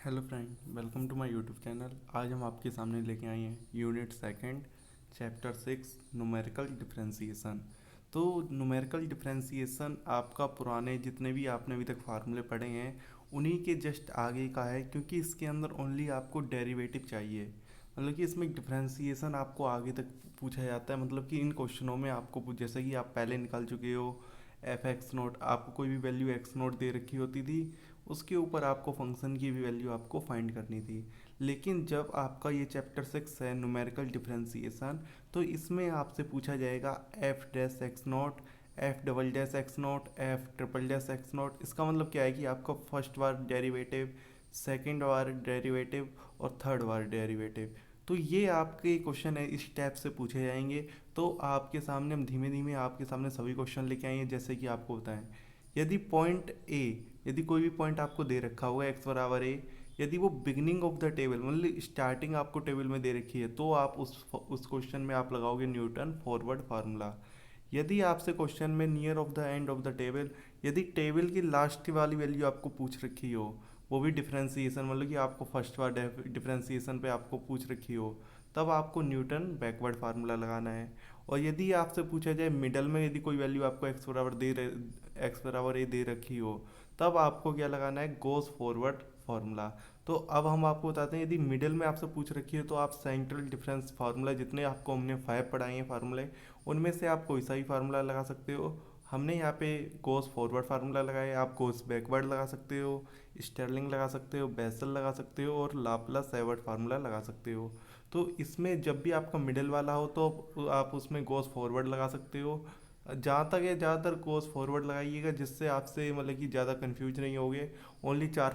Hello friend, welcome to my YouTube channel. आज हम आपके सामने लेके आए हैं unit second chapter 6 numerical differentiation. तो न्यूमेरिकल डिफरेंशिएशन आपका पुराने जितने भी आपने अभी तक फार्मूले पढ़े हैं उन्हीं के जस्ट आगे का है, क्योंकि इसके अंदर ओनली आपको डेरिवेटिव चाहिए। मतलब कि इसमें डिफरेंशिएशन आपको आगे तक पूछा जाता है। मतलब कि इन क्वेश्चनों में आपको जैसे कि आप पहले निकाल चुके हो एफ एक्स नोट, आपको कोई भी वैल्यू एक्स नोट दे रखी होती थी, उसके ऊपर आपको फंक्शन की भी वैल्यू आपको फाइंड करनी थी। लेकिन जब आपका ये चैप्टर 6 है न्यूमेरिकल डिफरेंशिएशन, तो इसमें आपसे पूछा जाएगा F dash x not, F double dash x not, F triple dash x not. इसका मतलब क्या है कि आपका फर्स्ट बार डेरिवेटिव, सेकेंड बार डेरिवेटिव और थर्ड बार डेरिवेटिव। तो ये आपके क्वेश्चन है इस टाइप से पूछे जाएंगे। तो आपके सामने हम धीमे धीमे आपके सामने सभी क्वेश्चन लेके आएंगे। जैसे कि आपको बताएं, यदि पॉइंट ए, यदि कोई भी पॉइंट आपको दे रखा हुआ है एक्स बराबर ए, यदि वो बिगनिंग ऑफ द टेबल मतलब स्टार्टिंग आपको टेबल में दे रखी है, तो आप उस क्वेश्चन में आप लगाओगे न्यूटन फॉरवर्ड फार्मूला। यदि आपसे क्वेश्चन में near of the end of the table, यदि टेबल की लास्ट वाली वैल्यू आपको पूछ रखी हो, वो भी डिफरेंशिएशन मतलब कि आपको फर्स्ट बार डिफरेंशिएशन पे आपको पूछ रखी हो, तब आपको न्यूटन बैकवर्ड फार्मूला लगाना है। और यदि आपसे पूछा जाए मिडल में, यदि कोई वैल्यू आपको एक्स बराबर ए दे रखी हो, तब आपको क्या लगाना है, गोस फॉरवर्ड फार्मूला। तो अब हम आपको बताते हैं, यदि मिडिल में आपसे पूछ रखी है तो आप सेंट्रल डिफरेंस फार्मूला, जितने आपको हमने 5 पढ़ाए हैं फार्मूले, उनमें से आप कोई सा भी फार्मूला लगा सकते हो। हमने यहाँ पे गोस फॉरवर्ड फार्मूला लगाया, आप गोस बैकवर्ड लगा सकते हो, स्टर्लिंग लगा सकते हो, बेसल लगा सकते हो और लाप्लास एवर्ट फार्मूला लगा सकते हो। तो इसमें जब भी आपका मिडिल वाला हो तो आप उसमें गोस फॉरवर्ड लगा सकते हो। जहाँ तक है ज़्यादातर कोस फॉरवर्ड लगाइएगा, जिससे आपसे मतलब कि ज़्यादा कंफ्यूज नहीं होगे। ओनली 4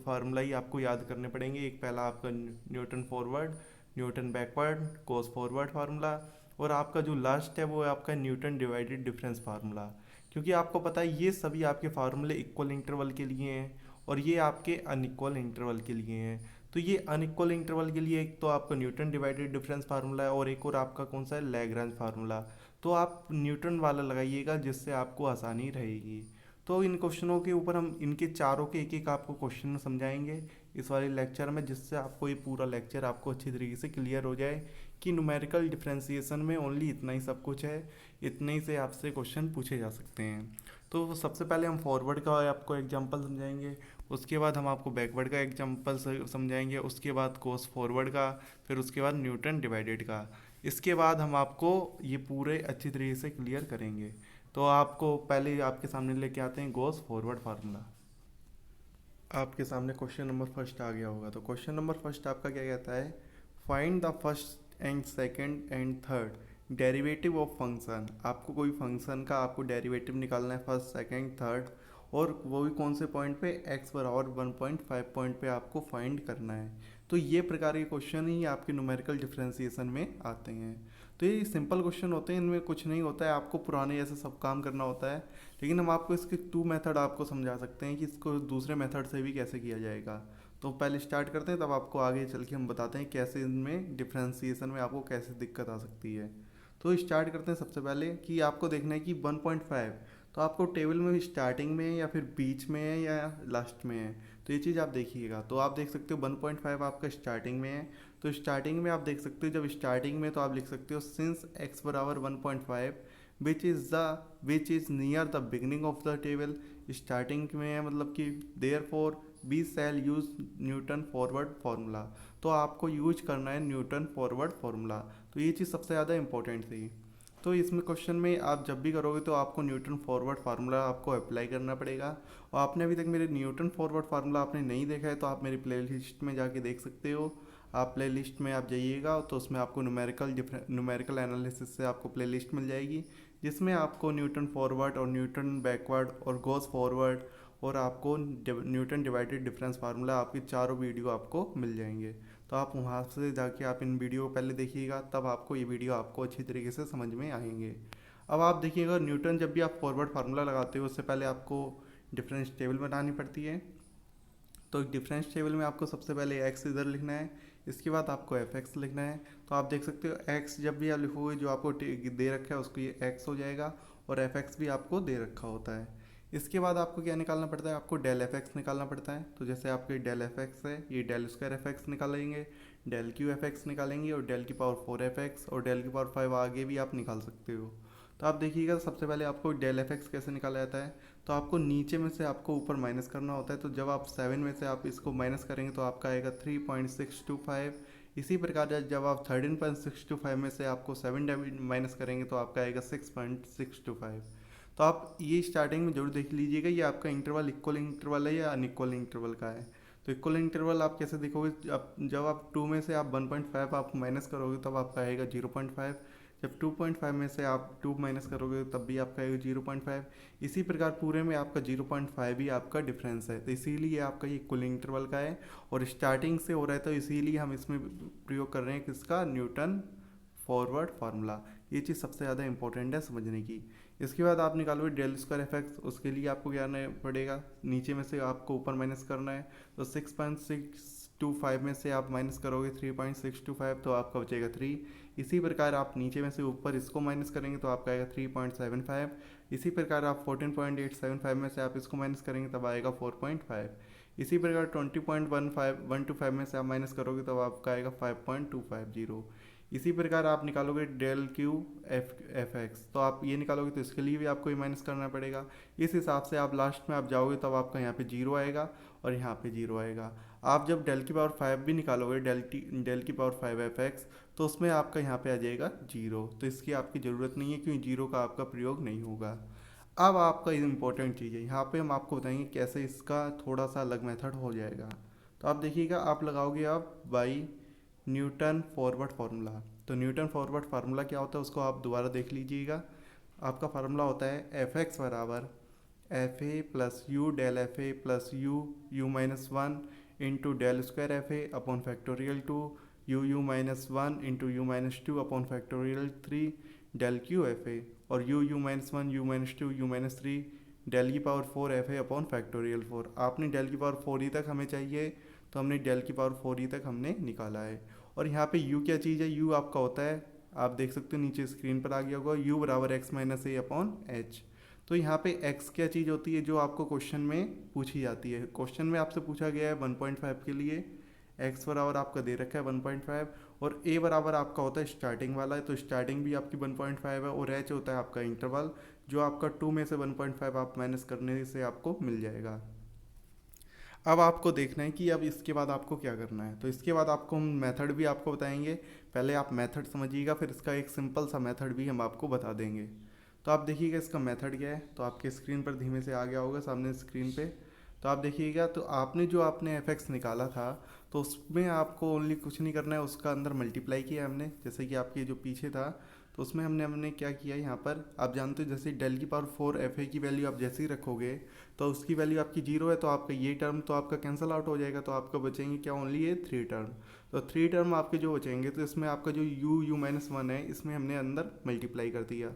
फार्मूला ही आपको याद करने पड़ेंगे। एक पहला आपका न्यूटन फॉरवर्ड, न्यूटन बैकवर्ड, कोस फॉरवर्ड फार्मूला, और आपका जो लास्ट है वो है आपका न्यूटन डिवाइडेड डिफरेंस फार्मूला। क्योंकि आपको पता है ये सभी आपके फार्मूले इक्वल इंटरवल के लिए हैं और ये आपके अनइक्वल इंटरवल के लिए हैं। तो ये अनइक्वल इंटरवल के लिए एक तो आपका न्यूटन डिवाइडेड डिफरेंस फार्मूला है और एक और आपका कौन सा है, लैग्रांज फार्मूला। तो आप न्यूटन वाला लगाइएगा जिससे आपको आसानी रहेगी। तो इन क्वेश्चनों के ऊपर हम इनके चारों के एक एक आपको क्वेश्चन समझाएंगे इस वाले लेक्चर में, जिससे आपको ये पूरा लेक्चर आपको अच्छी तरीके से क्लियर हो जाए कि न्यूमेरिकल डिफरेंशिएशन में ओनली इतना ही सब कुछ है, इतने ही से आपसे क्वेश्चन पूछे जा सकते हैं। तो सबसे पहले हम फॉरवर्ड का आपको एग्जांपल समझाएंगे, उसके बाद हम आपको बैकवर्ड का एग्जांपल समझाएंगे, उसके बाद कोस फॉरवर्ड का, फिर उसके बाद न्यूटन डिवाइडेड का। इसके बाद हम आपको ये पूरे अच्छी तरीके से क्लियर करेंगे। तो आपको पहले आपके सामने लेके आते हैं गोस फॉरवर्ड फार्मूला। आपके सामने क्वेश्चन नंबर फर्स्ट आ गया होगा। तो क्वेश्चन नंबर फर्स्ट आपका क्या कहता है, find the first and second and third derivative of function. आपको कोई फंक्शन का आपको डेरिवेटिव निकालना है, फर्स्ट सेकंड थर्ड, और वो भी कौन से पॉइंट पे, एक्स बराबर 1.5 पॉइंट पे आपको फाइंड करना है। तो ये प्रकार के क्वेश्चन ही आपके न्यूमेरिकल डिफरेंशिएशन में आते हैं। तो ये सिंपल क्वेश्चन होते हैं, इनमें कुछ नहीं होता है, आपको पुराने जैसे सब काम करना होता है। लेकिन हम आपको इसके 2 मेथड आपको समझा सकते हैं कि इसको दूसरे मेथड से भी कैसे किया जाएगा। तो पहले स्टार्ट करते हैं, तब आपको आगे चल के हम बताते हैं कैसे इनमें डिफरेंशिएशन में आपको कैसे दिक्कत आ सकती है। तो स्टार्ट करते हैं सबसे पहले कि आपको देखना है कि 1.5 तो आपको टेबल में स्टार्टिंग में है या फिर बीच में है या लास्ट में है। तो ये चीज़ आप देखिएगा। तो आप देख सकते हो 1.5 आपका स्टार्टिंग में है। तो स्टार्टिंग में आप देख सकते हो, जब स्टार्टिंग में तो आप लिख सकते हो सिंस एक्स बराबर 1.5 which is near the beginning of the table. Starting में है मतलब कि therefore we shall use Newton forward formula. तो आपको यूज करना है न्यूटन फॉरवर्ड फार्मूला। तो ये चीज़ सबसे ज़्यादा इंपॉर्टेंट थी। तो इसमें क्वेश्चन में आप जब भी करोगे तो आपको न्यूटन फॉरवर्ड फार्मूला आपको अप्लाई करना पड़ेगा। और आपने अभी तक मेरे न्यूटन फॉरवर्ड फार्मूला आपने नहीं देखा है तो आप मेरी प्ले लिस्ट में जाके देख सकते हो। आप प्ले लिस्ट में आप जाइएगा तो उसमें आपको न्यूमेरिकल एनालिसिस से आपको प्ले लिस्ट मिल जाएगी, जिसमें आपको न्यूटन फॉरवर्ड और न्यूटन बैकवर्ड और गोस फॉरवर्ड और आपको न्यूटन डिवाइडेड डिफरेंस फार्मूला, आपके चारों वीडियो आपको मिल जाएंगे। तो आप वहाँ से जाके आप इन वीडियो को पहले देखिएगा, तब आपको ये वीडियो आपको अच्छी तरीके से समझ में आएंगे। अब आप देखिएगा न्यूटन जब भी आप फॉरवर्ड फार्मूला लगाते हो उससे पहले आपको डिफरेंस टेबल बनानी पड़ती है। तो डिफरेंस टेबल में आपको सबसे पहले एक्स इधर लिखना है, इसके बाद आपको एफ एक्स लिखना है। तो आप देख सकते हो एक्स जब भी आप लिखोगे जो आपको दे रखा है उसको ये एक्स हो जाएगा, और एफ एक्स भी आपको दे रखा होता है। इसके बाद आपको क्या निकालना पड़ता है, आपको डेल एफ एक्स निकालना पड़ता है। तो जैसे आपके डेल एफ एक्स है, ये डेल स्क्वायर एफ एक्स निकालेंगे, डेल क्यू एफ एक्स निकालेंगे और डेल की पावर 4 एफ एक्स और डेल की पावर 5 आगे भी आप निकाल सकते हो। तो आप देखिएगा सबसे पहले आपको डेल एफ एक्स कैसे निकाला जाता है। तो आपको नीचे में से आपको ऊपर माइनस करना होता है। तो जब आप 7 में से आप इसको माइनस करेंगे तो आपका आएगा 3.625। इसी प्रकार जब आप 13.625 में से आपको 7 माइनस करेंगे तो आपका आएगा 6.625। तो आप ये स्टार्टिंग में जरूर देख लीजिएगा ये आपका इंटरवल इक्वल इंटरवल है या अनइक्वल इंटरवल का है। तो इक्वल इंटरवल आप कैसे देखोगे, जब आप 2 में से आप 1.5 आप माइनस करोगे तब आपका आएगा 0.5। जब 2.5 में से आप 2 माइनस करोगे तब भी आपका आएगा 0.5। इसी प्रकार पूरे में आपका 0.5 ही आपका डिफरेंस है। तो इसीलिए आपका ये इक्वल इंटरवल का है और स्टार्टिंग से हो रहा है। तो इसीलिए हम इसमें प्रयोग कर रहे हैं किसका, न्यूटन फॉरवर्ड फार्मूला। ये चीज़ सबसे ज़्यादा इंपॉर्टेंट है समझने की। इसके बाद आप निकालोगे डेल स्क्वायर एफ एक्स, उसके लिए आपको क्या करना पड़ेगा, नीचे में से आपको ऊपर माइनस करना है। तो 6.625 में से आप माइनस करोगे 3.625 तो आपका बचेगा 3। इसी प्रकार आप नीचे में से ऊपर इसको माइनस करेंगे तो आपका आएगा 3.75। इसी प्रकार आप 14.875 में से आप इसको माइनस करेंगे तब आएगा 4.5। इसी प्रकार 20.125 में से आप माइनस करोगे तब आपका आएगा 5.250। इसी प्रकार आप निकालोगे डेल क्यू एफ एक्स, तो आप ये निकालोगे तो इसके लिए भी आपको ये माइनस करना पड़ेगा। इस हिसाब से आप लास्ट में आप जाओगे तब आपका यहाँ पे 0 आएगा और यहाँ पे 0 आएगा। आप जब डेल की पावर 5 भी निकालोगे डेल की पावर 5 एफ एक्स, तो उसमें आपका यहाँ पे आ जाएगा 0। तो इसकी आपकी ज़रूरत नहीं है क्योंकि 0 का आपका प्रयोग नहीं होगा। अब आपका इम्पोर्टेंट चीज़ है, यहाँ पे हम आपको बताएंगे कैसे इसका थोड़ा सा अलग मेथड हो जाएगा। तो आप देखिएगा, आप लगाओगे आप बाई न्यूटन फॉरवर्ड फार्मूला। तो न्यूटन फॉरवर्ड फार्मूला क्या होता है उसको आप दोबारा देख लीजिएगा। आपका फार्मूला होता है एफ एक्स बराबर F A plus U del F A plus U minus 1 into del square F A upon factorial 2 U minus 1 into U minus 2 upon factorial 3 del Q F A और U minus 1 U minus 2 U minus 3 del की power 4 F ए upon factorial 4। आपने del की power 4 ही तक हमें चाहिए तो हमने del की पावर 4 ही तक हमने निकाला है। और यहाँ पे u क्या चीज़ है, u आपका होता है, आप देख सकते हो नीचे स्क्रीन पर आ गया होगा, u बराबर एक्स माइनस ए अपॉन एच। तो यहाँ पे x क्या चीज़ होती है जो आपको क्वेश्चन में पूछी जाती है। क्वेश्चन में आपसे पूछा गया है 1.5 के लिए x बराबर आपका दे रखा है 1.5 और a बराबर आपका होता है स्टार्टिंग वाला है। तो स्टार्टिंग भी आपकी 1.5 है और h होता है आपका इंटरवल जो आपका 2 में से 1.5 आप माइनस करने से आपको मिल जाएगा। अब आपको देखना है कि अब इसके बाद आपको क्या करना है। तो इसके बाद आपको हम मेथड भी आपको बताएंगे, पहले आप मेथड समझिएगा फिर इसका एक सिंपल सा मेथड भी हम आपको बता देंगे। तो आप देखिएगा इसका मेथड क्या है। तो आपके स्क्रीन पर धीमे से आ गया होगा सामने स्क्रीन पे। तो आप देखिएगा, तो आपने एफ एक्स निकाला था तो उसमें आपको ओनली कुछ नहीं करना है, उसका अंदर मल्टीप्लाई किया हमने, जैसे कि आपके जो पीछे था। तो उसमें हमने क्या किया, यहाँ पर आप जानते हो जैसे डेल की पावर 4 एफ ए की वैल्यू आप जैसे ही रखोगे तो उसकी वैल्यू आपकी 0 है तो आपका ये टर्म तो आपका कैंसिल आउट हो जाएगा। तो आपका बचेंगे क्या, ओनली ये 3 टर्म। तो 3 टर्म आपके जो बचेंगे तो इसमें आपका जो यू माइनस 1 है इसमें हमने अंदर मल्टीप्लाई कर दिया।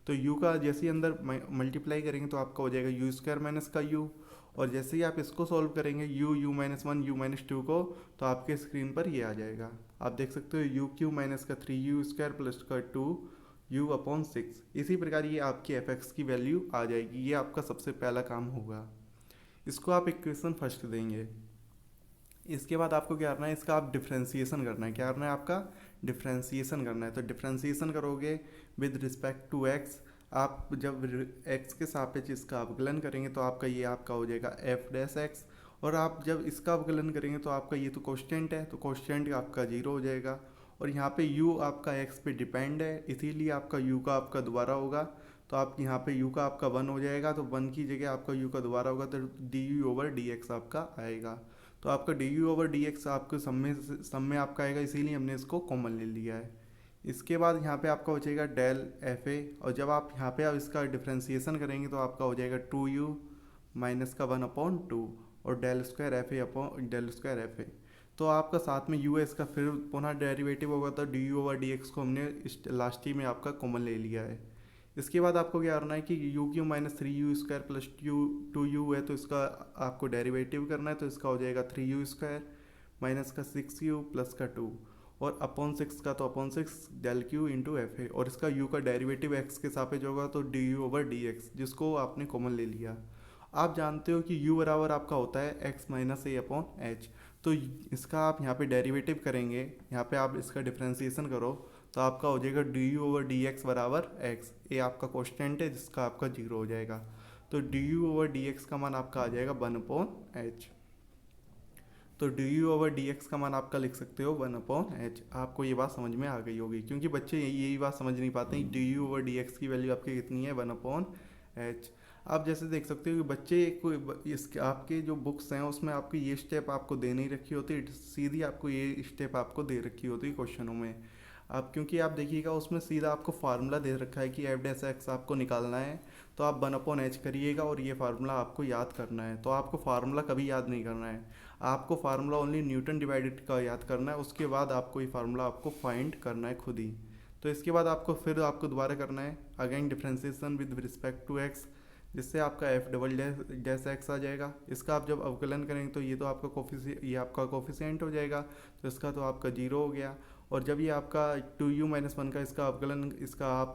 तो u का जैसे ही अंदर मल्टीप्लाई करेंगे तो आपका हो जाएगा यू स्क्वायर माइनस का u। और जैसे ही आप इसको सॉल्व करेंगे यू माइनस 1 यू माइनस 2 को, तो आपके स्क्रीन पर ये आ जाएगा। आप देख सकते हो यू क्यू माइनस का 3u स्क्वायर प्लस का 2u अपॉन 6। इसी प्रकार ये आपकी एफ एक्स की वैल्यू आ जाएगी। ये आपका सबसे पहला काम होगा, इसको आप इक्वेशन फर्स्ट देंगे। इसके बाद आपको क्या करना है, इसका आप डिफ्रेंसिएशन करना है। क्या करना है, आपका डिफ्रेंसिएशन करना है। तो डिफ्रेंसिएशन करोगे विद रिस्पेक्ट टू एक्स। आप जब एक्स के सापेक्ष इसका अवकलन करेंगे तो आपका ये आपका हो जाएगा एफ डैश एक्स। और आप जब इसका अवकलन करेंगे तो आपका ये तो कॉन्स्टेंट है तो कॉन्स्टेंट आपका 0 हो जाएगा। और यहाँ पे u आपका x पे डिपेंड है इसीलिए आपका u का आपका दोबारा होगा। तो आप यहाँ पे u का आपका 1 हो जाएगा तो 1 की जगह आपका u का दोबारा होगा तो du ओवर dx आपका आएगा। तो आपका du ओवर dx आपके सम में आपका आएगा, इसीलिए हमने इसको कॉमन ले लिया है। इसके बाद यहाँ पे आपका हो जाएगा डेल एफ ए और जब आप यहाँ पे इसका डिफ्रेंसिएशन करेंगे तो आपका हो जाएगा 2u माइनस का 1 अपॉन 2 और del square F A upon del square F a. तो आपका साथ में यू है इसका फिर पुनः डेरिवेटिव होगा तो D you over D x को हमने लास्ट ही में आपका कॉमन ले लिया है। इसके बाद आपको क्या करना है कि you Q minus 3u square plus 2u है तो इसका आपको डेरिवेटिव करना है। तो इसका हो जाएगा 3u स्क्वायर माइनस का 6u प्लस का 2 और अपॉन 6 का तो upon 6 del q into f ए और इसका u का डेरिवेटिव x के सापेक्ष होगा तो D you over D x जिसको आपने कॉमन ले लिया। आप जानते हो कि u बराबर आपका होता है x माइनस ए अपॉन एच। तो इसका आप यहाँ पे डेरिवेटिव करेंगे, यहाँ पे आप इसका डिफ्रेंसिएशन करो तो आपका हो जाएगा D you over D x बराबर एक्स। ये आपका कॉन्स्टेंट है जिसका आपका जीरो हो जाएगा। तो D you over D x का मान आपका आ जाएगा 1/h। तो D you over D x का मान आपका लिख सकते हो 1/h। आपको ये बात समझ में आ गई होगी, क्योंकि बच्चे यही बात समझ नहीं पाते हैं। D you over D x की वैल्यू आपकी कितनी है, 1/h। आप जैसे देख सकते हो कि बच्चे को इसके आपके जो बुक्स हैं उसमें आपको ये स्टेप आपको दे नहीं रखी होती, सीधी आपको ये स्टेप आपको दे रखी होती क्वेश्चनों में। आप क्योंकि आप देखिएगा उसमें सीधा आपको फार्मूला दे रखा है कि एफ डैश एक्स आपको निकालना है, तो आप 1/h करिएगा और ये फार्मूला आपको याद करना है। तो आपको फार्मूला कभी याद नहीं करना है, आपको फार्मूला ओनली न्यूटन डिवाइडेड का याद करना है। उसके बाद आपको ये फार्मूला आपको फाइंड करना है खुद ही। तो इसके बाद आपको फिर आपको दोबारा करना है again differentiation with respect to x, जिससे आपका एफ डबल डैश एक्स आ जाएगा। इसका आप जब अवकलन करेंगे तो ये तो आपका ये आपका कोफिशिएंट हो जाएगा, तो इसका तो आपका जीरो हो गया। और जब ये आपका 2u-1 का इसका अवकलन इसका आप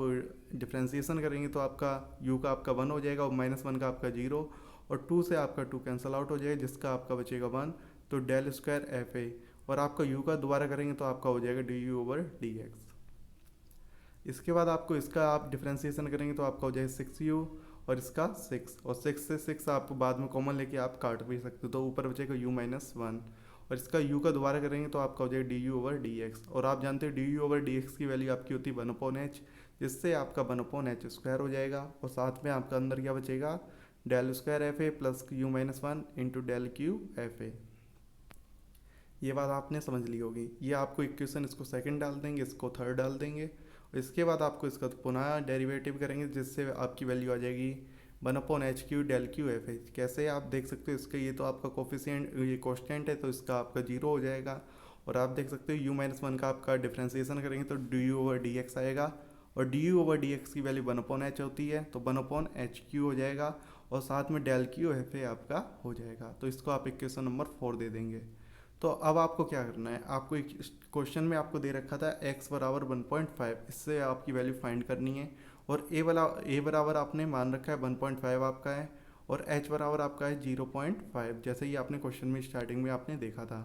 डिफ्रेंसिएशन करेंगे तो आपका u का आपका 1 हो जाएगा और -1 का आपका 0, और 2 से आपका 2 कैंसिल आउट हो जाएगा जिसका आपका बचेगा 1। तो डेल स्क्वायर एफ ए, और आपका u का दोबारा करेंगे तो आपका हो जाएगा D you over D x. इसके बाद आपको इसका आप डिफ्रेंसिएशन करेंगे तो आपका हो जाएगा 6u और इसका 6, और 6 से 6 आप बाद में कॉमन लेके आप काट भी सकते हो, तो ऊपर बचेगा u-1। और इसका u का दोबारा करेंगे तो आपका हो जाएगा D you over D x. और आप जानते हो D you over D x की वैल्यू आपकी होती है 1/h, जिससे आपका 1/h स्क्वायर हो जाएगा। और साथ में आपका अंदर क्या बचेगा, del square F A plus u-1 into del Q F a. ये बात आपने समझ ली होगी। ये आपको इक्वेशन इसको सेकंड डाल देंगे, इसको थर्ड डाल देंगे, और इसके बाद आपको इसका पुनः डेरिवेटिव करेंगे जिससे आपकी वैल्यू आ जाएगी 1/h q del Q f h. कैसे आप देख सकते हो, इसका ये तो आपका कोफिशिएंट ये कॉन्स्टेंट है तो इसका आपका जीरो हो जाएगा। और आप देख सकते हो u-1 का आपका डिफ्रेंसिएशन करेंगे तो D you over D x आएगा, और D you over D x की वैल्यू 1/h होती है तो 1/h क्यू हो जाएगा, और साथ में डेल क्यू एफ ए आपका हो जाएगा। तो इसको आप इक्वेशन नंबर 4 दे देंगे। तो अब आपको क्या करना है, आपको एक क्वेश्चन में आपको दे रखा था x बराबर 1.5, इससे आपकी वैल्यू फाइंड करनी है। और a बराबर आपने मान रखा है 1.5 आपका है, और h बराबर आपका है 0.5, जैसे ही आपने क्वेश्चन में स्टार्टिंग में आपने देखा था।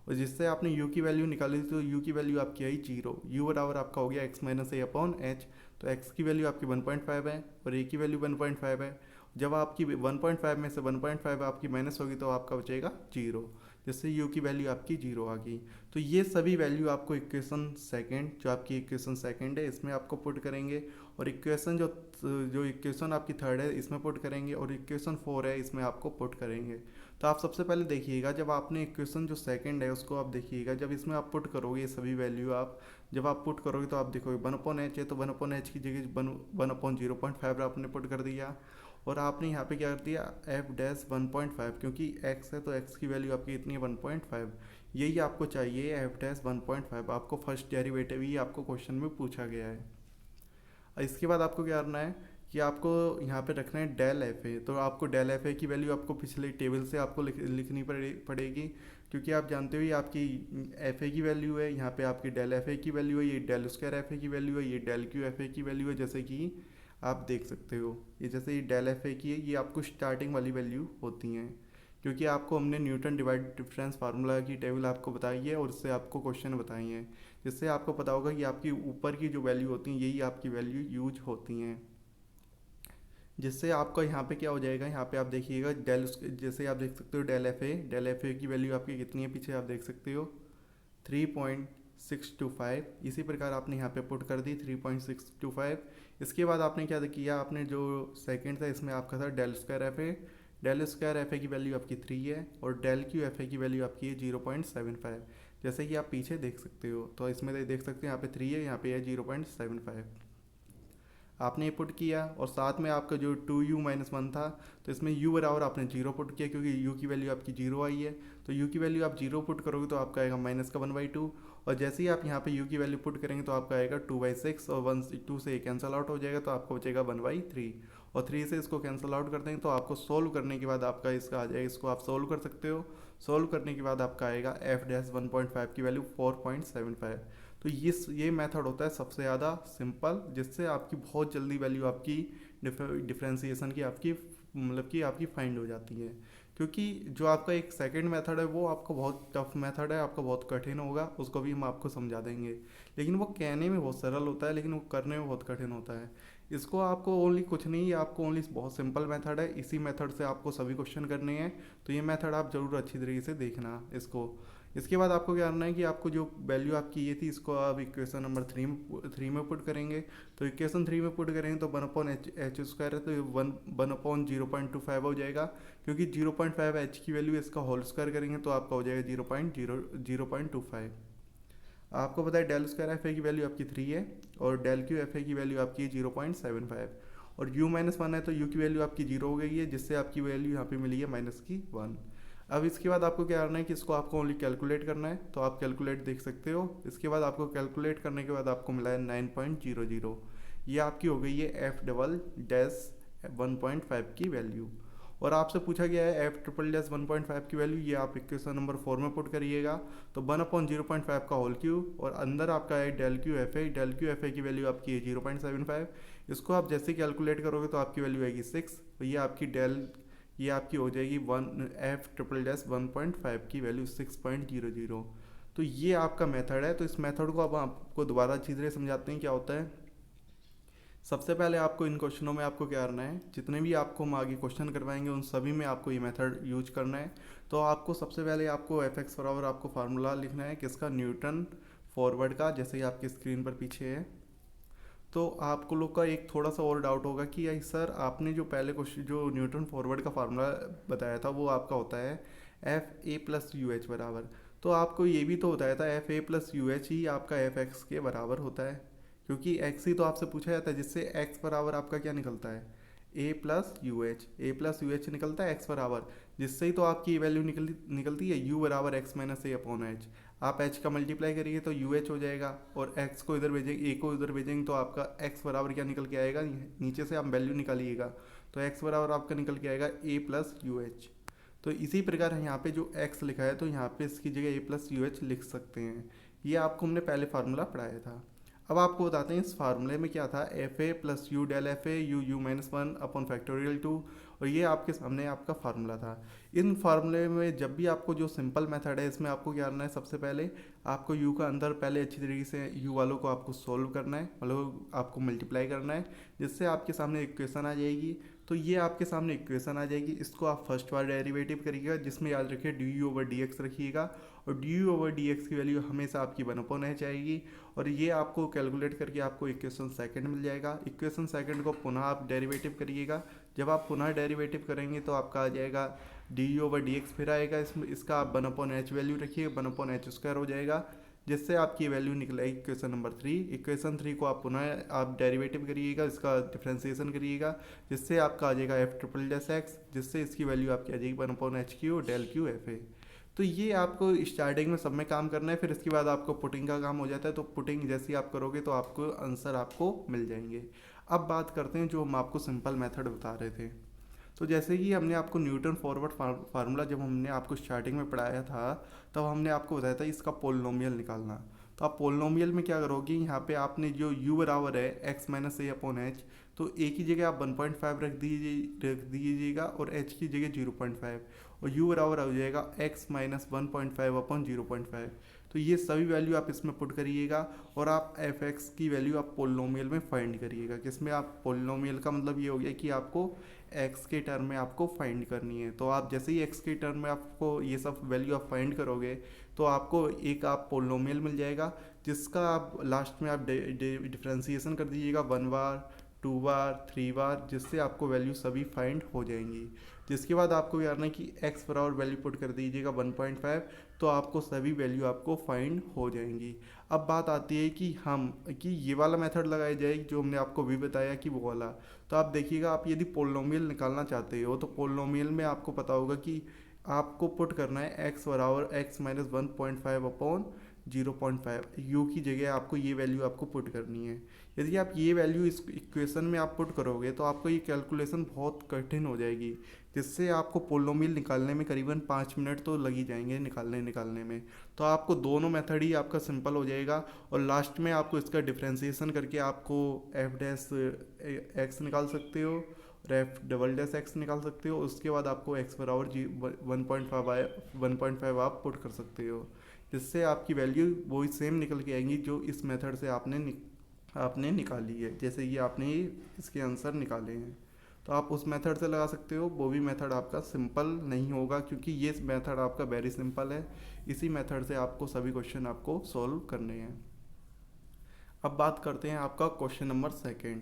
और जिससे आपने u की वैल्यू निकाली थी तो u की वैल्यू आपकी आई 0। u बराबर आपका हो गया x माइनस ए अपॉन एच। तो x की वैल्यू आपकी 1.5 है और a की वैल्यू 1.5 है। जब आपकी 1.5 में से 1.5 आपकी माइनस होगी तो आपका बचेगा 0, जिससे u की वैल्यू आपकी 0 आ गई। तो ये सभी वैल्यू आपको इक्वेशन सेकंड, जो आपकी इक्वेशन सेकंड है इसमें आपको पुट करेंगे, और इक्वेशन जो इक्वेशन आपकी थर्ड है इसमें पुट करेंगे, और इक्वेशन 4 है इसमें आपको पुट करेंगे। तो आप सबसे पहले देखिएगा, जब आपने इक्वेशन जो सेकंड है उसको आप देखिएगा, जब इसमें आप पुट करोगे ये सभी वैल्यू आप जब आप पुट करोगे तो आप देखोगे 1/h है तो 1/h की जगह 1/0.5 आपने पुट कर दिया, और आपने यहाँ पे क्या कर दिया एफ डैश 1.5, क्योंकि x है तो x की वैल्यू आपकी इतनी है 1.5। यही आपको चाहिए एफ डैश 1.5, आपको फर्स्ट डेरिवेटिव ही आपको क्वेश्चन में पूछा गया है। इसके बाद आपको क्या करना है कि आपको यहाँ पे रखना है डेल एफ ए। तो आपको डेल एफ ए की वैल्यू आपको पिछले टेबल से आपको लिखनी पड़ेगी, क्योंकि आप जानते हो ये आपकी एफ ए की वैल्यू है, यहाँ पे आपकी डेल एफ ए की वैल्यू है, ये डेल स्क्वायर एफ ए की वैल्यू है, ये डेल क्यू एफ ए की वैल्यू है। जैसे कि आप देख सकते हो ये जैसे ये डेल एफ ए की है, ये आपको स्टार्टिंग वाली वैल्यू होती हैं, क्योंकि आपको हमने न्यूटन डिवाइड डिफरेंस फार्मूला की टेबल आपको बताई है और उससे आपको क्वेश्चन बताई हैं, जिससे आपको पता होगा कि आपकी ऊपर की जो वैल्यू होती हैं यही आपकी वैल्यू यूज होती हैं। जिससे आपका यहाँ पे क्या हो जाएगा, यहाँ पे आप देखिएगा जैसे आप देख सकते हो डेल एफ ए की वैल्यू आपकी कितनी है, पीछे आप देख सकते हो 3.625। इसी प्रकार आपने यहाँ पे पुट कर दी 3.625। इसके बाद आपने क्या किया, आपने जो सेकंड था इसमें आपका था डेल स्क्वायर एफ ए की वैल्यू आपकी 3 है, और डेल क्यू एफ ए की वैल्यू आपकी है 0.75, जैसे कि आप पीछे देख सकते हो। तो इसमें देख सकते हैं यहाँ पे 3 है, यहाँ पे है 0.75। आपने ये पुट किया, और साथ में आपका जो 2u-1 था तो इसमें u बराबर आपने 0 पुट किया, क्योंकि u की वैल्यू आपकी 0 आई है। तो u की वैल्यू आप 0 पुट करोगे तो आपका आएगा माइनस का 1/2, और जैसे ही आप यहाँ पे u की वैल्यू पुट करेंगे तो आपका आएगा 2/6, और 2 से कैंसिल आउट हो जाएगा तो आपको बचेगा 1/3, और 3 से इसको कैंसिल आउट कर देंगे तो आपको सोल्व करने के बाद आपका इसका आ जाएगा, इसको आप सोल्व कर सकते हो। सोल्व करने के बाद आपका आएगा एफ डैश 1.5 की वैल्यू 4.75। तो ये मेथड होता है सबसे ज़्यादा सिंपल, जिससे आपकी बहुत जल्दी वैल्यू आपकी डिफ्रेंसिएशन की आपकी मतलब कि आपकी फाइंड हो जाती है। क्योंकि जो आपका एक सेकंड मेथड है वो आपका बहुत टफ मेथड है, आपका बहुत कठिन होगा, उसको भी हम आपको समझा देंगे। लेकिन वो कहने में बहुत सरल होता है लेकिन वो करने में बहुत कठिन होता है। इसको आपको ओनली कुछ नहीं, आपको ओनली बहुत सिंपल मेथड है, इसी मेथड से आपको सभी क्वेश्चन करने हैं। तो ये मेथड आप ज़रूर अच्छी तरीके से देखना इसको। इसके बाद आपको क्या करना है कि आपको जो वैल्यू आपकी ये थी इसको आप इक्वेशन नंबर थ्री में पुट करेंगे। तो इक्वेशन थ्री में पुट करेंगे तो 1/h² है, तो ये 1/0.25 हो जाएगा। क्योंकि 0.5 h की वैल्यू इसका होल स्क्वायर करेंगे तो आपका हो जाएगा 0.25। आपको पता है डेल स्क्वायर एफ ए की वैल्यू आपकी 3 है, और डेल क्यू एफ ए की वैल्यू आपकी है 0.75। और u-1 है तो u की वैल्यू आपकी 0 हो गई है, जिससे आपकी वैल्यू यहाँ पे मिली है -1। अब इसके बाद आपको क्या करना है कि इसको आपको ओनली कैलकुलेट करना है, तो आप कैलकुलेट देख सकते हो। इसके बाद आपको कैलकुलेट करने के बाद आपको मिला है 9.00। ये आपकी हो गई है एफ डबल डैश 1.5 की वैल्यू। और आपसे पूछा गया है एफ ट्रिपल डैश 1.5 की वैल्यू, ये आप इक्वेशन नंबर 4 में पुट करिएगा। तो 1/0.5 का होल क्यूब, और अंदर आपका है del Q F a. Del Q F a की वैल्यू आपकी है 0.75। इसको आप जैसे ही कैलकुलेट करोगे तो आपकी वैल्यू आएगी 6। तो ये आपकी हो जाएगी एफ ट्रिपल डैश 1.5 की वैल्यू 6.00। तो ये आपका मेथड है। तो इस मेथड को अब आपको दोबारा अच्छी तरह समझाते हैं क्या होता है। सबसे पहले आपको इन क्वेश्चनों में आपको क्या करना है, जितने भी आपको हम आगे क्वेश्चन करवाएंगे उन सभी में आपको ये मेथड यूज करना है। तो आपको सबसे पहले आपको एफ एक्स बराबर आपको फार्मूला लिखना है किसका, न्यूटन फॉरवर्ड का, जैसे ही आपकी स्क्रीन पर पीछे है। तो आपको लोग का एक थोड़ा सा और डाउट होगा कि यार सर आपने जो पहले क्वेश्चन जो न्यूटन फॉरवर्ड का फार्मूला बताया था वो आपका होता है एफ ए प्लस यू एच बराबर। तो आपको ये भी तो बताया था एफ ए प्लस यू एच ही आपका एफ एक्स के बराबर होता है, क्योंकि एक्स ही तो आपसे पूछा जाता है, जिससे एक्स बराबर आपका क्या निकलता है, ए प्लस यू एच निकलता है एक्स बराबर। जिससे ही तो आपकी वैल्यू निकलती है यू बराबर एक्स माइनस ए अपॉन एच। आप एच का मल्टीप्लाई करिए तो यू एच हो जाएगा, और एक्स को इधर भेजेंगे, ए को इधर भेजेंगे तो आपका एक्स बराबर क्या निकल के आएगा, नीचे से आप वैल्यू निकालिएगा। तो एक्स बराबर आपका निकल के आएगा ए प्लस यू एच। तो इसी प्रकार यहाँ पे जो एक्स लिखा है तो यहाँ पे इसकी जगह ए प्लस यू एच लिख सकते हैं। ये आपको हमने पहले फार्मूला पढ़ाया था। अब आपको बताते हैं इस फार्मूले में क्या था, F A plus U del F A U minus 1 upon factorial 2। और ये आपके सामने आपका फार्मूला था। इन फार्मूले में जब भी आपको जो सिंपल मेथड है इसमें आपको क्या करना है, सबसे पहले आपको यू का अंदर पहले अच्छी तरीके से यू वालों को आपको सोल्व करना है, मतलब आपको मल्टीप्लाई करना है, जिससे आपके सामने इक्वेशन आ जाएगी। तो ये आपके सामने इक्वेशन आ जाएगी, इसको आप फर्स्ट बार डेरिवेटिव करिएगा, जिसमें याद रखिए D you over D x रखिएगा। और D you over D x की वैल्यू हमेशा आपकी 1/h आएगी। और ये आपको कैलकुलेट करके आपको इक्वेशन सेकंड मिल जाएगा। इक्वेशन सेकंड को पुनः आप डेरिवेटिव करिएगा। जब आप पुनः डेरिवेटिव करेंगे तो आपका आ जाएगा D you over D x, फिर आएगा इसमें इसका आप 1/h वैल्यू रखिए, 1/h² हो जाएगा, जिससे आपकी वैल्यू निकलेगी इक्वेशन नंबर 3। इक्वेशन 3 को आप पुनः आप डेरिवेटिव करिएगा, इसका डिफ्रेंसिएशन करिएगा, जिससे आपका आ जाएगा एफ ट्रिपल डैश एक्स, जिससे इसकी वैल्यू आपकी आ जाएगी 1/h³ del Q F a. तो ये आपको स्टार्टिंग में सब में काम करना है, फिर इसके बाद आपको पुटिंग का काम हो जाता है। तो पुटिंग जैसी आप करोगे तो आपको आंसर आपको मिल जाएंगे। अब बात करते हैं जो हम आपको सिंपल मेथड बता रहे थे। तो जैसे कि हमने आपको न्यूटन फॉरवर्ड फार्मूला जब हमने आपको स्टार्टिंग में पढ़ाया था, तब हमने आपको बताया था इसका पोलिनोमियल निकालना। तो आप पोलिनोमियल में क्या करोगे, यहाँ पे आपने जो u बराबर है एक्स माइनस ए अपॉन एच, तो ए की जगह आप 1.5 रख दीजिएगा और h की जगह 0.5, और u बराबर हो जाएगा x माइनस 1.5 अपॉन 0.5। तो ये सभी वैल्यू आप इसमें पुट करिएगा, और आप एफ एक्स की वैल्यू आप पोलिनोमियल में फाइंड करिएगा। किसमें, आप पोलिनोमियल का मतलब ये हो गया कि आपको एक्स के टर्म में आपको फाइंड करनी है। तो आप जैसे ही एक्स के टर्म में आपको ये सब वैल्यू आप फाइंड करोगे तो आपको एक आप पोलिनोमियल मिल जाएगा, जिसका आप लास्ट में आप डिफ्रेंसिएशन कर दीजिएगा 1 बार, 2 बार, 3 बार, जिससे आपको वैल्यू सभी फाइंड हो जाएंगी। जिसके बाद आपको क्या करना है कि एक्स बराबर वैल्यू पुट कर दीजिएगा 1.5, तो आपको सभी वैल्यू आपको फाइंड हो जाएंगी। अब बात आती है कि ये वाला मेथड लगाया जाए जो हमने आपको भी बताया कि वो वाला। तो आप देखिएगा, आप यदि पोलिनोमियल निकालना चाहते हो तो पोलिनोमियल में आपको पता होगा कि आपको पुट करना है एक्स बराबर एक्स माइनस 1.5 अपॉन 0.5। यू की जगह आपको ये वैल्यू आपको पुट करनी है। यदि आप ये वैल्यू इस इक्वेशन में आप पुट करोगे तो आपको ये कैलकुलेशन बहुत कठिन हो जाएगी, जिससे आपको पोलिनोमियल निकालने में करीबन 5 मिनट तो लग ही जाएंगे निकालने में। तो आपको दोनों मेथड ही आपका सिंपल हो जाएगा, और लास्ट में आपको इसका डिफ्रेंसिएशन करके आपको एफ डैश एक्स निकाल सकते हो, और एफ डबल डैश एक्स निकाल सकते हो। उसके बाद आपको एक्स बराबर 1.5 आप पुट कर सकते हो, जिससे आपकी वैल्यू वही सेम निकल के आएंगी जो इस मेथड से आपने निकाली है। जैसे ये आपने इसके आंसर निकाले हैं, तो आप उस मेथड से लगा सकते हो। वो भी मेथड आपका सिंपल नहीं होगा, क्योंकि ये मेथड आपका वेरी सिंपल है। इसी मेथड से आपको सभी क्वेश्चन आपको सॉल्व करने हैं। अब बात करते हैं आपका क्वेश्चन नंबर सेकंड,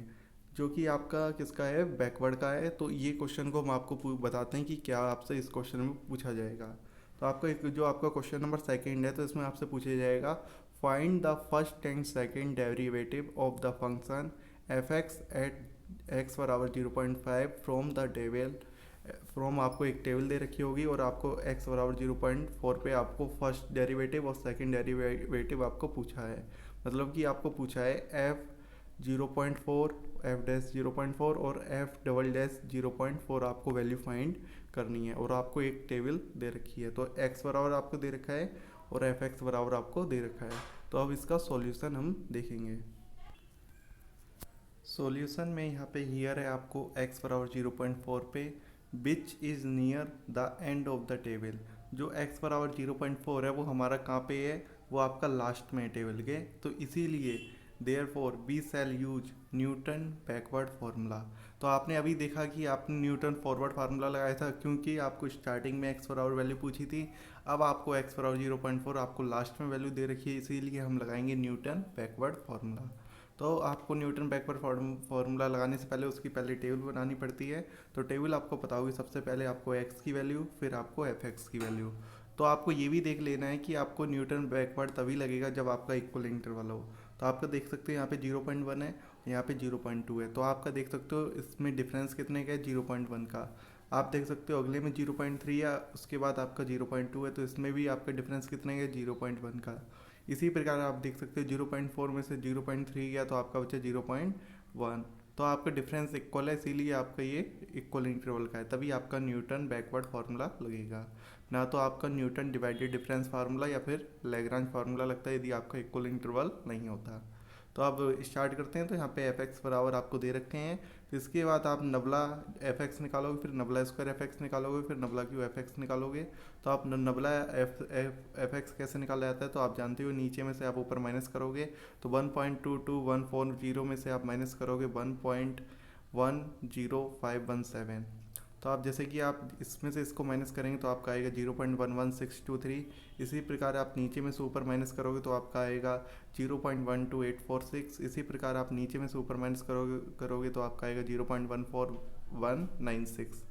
जो कि आपका किसका है, बैकवर्ड का है। तो ये क्वेश्चन को हम आपको बताते हैं कि क्या आपसे इस क्वेश्चन में पूछा जाएगा। तो आपका जो आपका क्वेश्चन नंबर सेकंड है, तो इसमें आपसे पूछा जाएगा find the first and second derivative of the function F X at X बराबर 0.5 फ्रॉम द टेबल। फ्रॉम आपको एक टेबल दे रखी होगी और आपको एक्स बराबर 0.4 पे आपको फर्स्ट डेरिवेटिव और सेकंड डेरिवेटिव आपको पूछा है। मतलब कि आपको पूछा है एफ 0.4, एफ डैश 0.4 और एफ डबल डैश 0.4 आपको वैल्यू फाइंड करनी है, और आपको एक टेबल दे रखी है। तो एक्स बराबर आपको दे रखा है और एफ एक्स बराबर आपको दे रखा है। तो अब इसका सॉल्यूशन हम देखेंगे। सॉल्यूशन में यहाँ पे हियर है आपको x बराबर 0.4 पे विच is near the end of the table. जो x बराबर 0.4 है वो हमारा कहाँ पे है, वो आपका लास्ट में है टेबल के। तो इसीलिए therefore we shall use Newton backward formula. तो आपने अभी देखा कि आपने न्यूटन फॉरवर्ड फार्मूला लगाया था, क्योंकि आपको स्टार्टिंग में x बराबर वैल्यू पूछी थी। अब आपको x बराबर 0.4 आपको लास्ट में वैल्यू दे रखी है, इसीलिए हम लगाएंगे न्यूटन बैकवर्ड फार्मूला। तो आपको न्यूटन बैकवर्ड फार्मूला लगाने से पहले उसकी पहले टेबल बनानी पड़ती है। तो टेबल आपको पता होगी, सबसे पहले आपको एक्स की वैल्यू, फिर आपको एफ एक्स की वैल्यू। तो आपको ये भी देख लेना है कि आपको न्यूटन बैकवर्ड तभी लगेगा जब आपका इक्वल इंटरवल हो। तो आपका देख सकते हो यहाँ पे 0.1 है, यहाँ पे 0.2 है। तो आपका देख सकते हो इसमें डिफरेंस कितने का है, 0.1 का। आप देख सकते हो अगले में 0.3 है, उसके बाद आपका 0.2 है, तो इसमें भी आपका डिफरेंस कितने का, 0.1 का। इसी प्रकार आप देख सकते हो 0.4 में से 0.3 गया तो आपका बचा 0.1। तो आपका डिफरेंस इक्वल है, इसीलिए आपका ये इक्वल इंटरवल का है, तभी आपका न्यूटन बैकवर्ड फार्मूला लगेगा। ना तो आपका न्यूटन डिवाइडेड डिफरेंस फार्मूला या फिर लैग्रांज फार्मूला लगता है यदि आपका इक्वल इंटरवल नहीं होता। तो अब स्टार्ट करते हैं। तो यहाँ पे एफ एक्स बराबर आपको दे रखे हैं। तो इसके बाद आप नबला एफ एक्स निकालोगे, फिर नबला स्क्वायर एफ एक्स निकालोगे, फिर नबला क्यू एफ एक्स निकालोगे। तो आप नबला एफ एक्स कैसे निकाला जाता है, तो आप जानते हो नीचे में से आप ऊपर माइनस करोगे। तो 1.22140 में से आप माइनस करोगे 1.10517। तो आप जैसे कि आप इसमें से इसको माइनस करेंगे तो आपका आएगा 0.11623। इसी प्रकार आप नीचे में से ऊपर माइनस करोगे तो आपका आएगा 0.12846। इसी प्रकार आप नीचे में से ऊपर माइनस करोगे तो आपका आएगा 0.14196।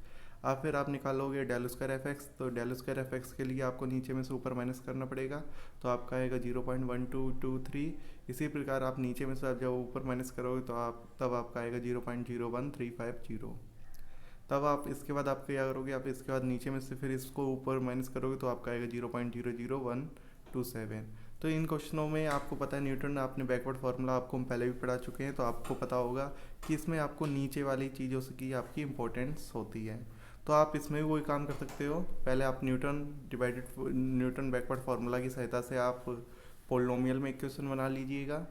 आप फिर आप निकालोगे डेल स्क्वायर एफ एक्स। तो डेल स्क्वायर एफ एक्स के लिए आपको नीचे में से ऊपर माइनस करना पड़ेगा, तो आपका आएगा 0.1223। इसी प्रकार आप नीचे में से जब ऊपर माइनस करोगे तो तब आपका आएगा 0.01350। तब आप इसके बाद आप क्या करोगे, आप इसके बाद नीचे में से फिर इसको ऊपर माइनस करोगे तो आपका आएगा 0.00127। तो इन क्वेश्चनों में आपको पता है न्यूटन, आपने बैकवर्ड फार्मूला आपको हम पहले भी पढ़ा चुके हैं, तो आपको पता होगा कि इसमें आपको नीचे वाली चीज़ों से की आपकी इंपॉर्टेंस होती है। तो आप इसमें भी वही काम कर सकते हो। पहले आप न्यूटन बैकवर्ड फार्मूला की सहायता से आप पोलिनोमियल में इक्वेशन बना लीजिएगा।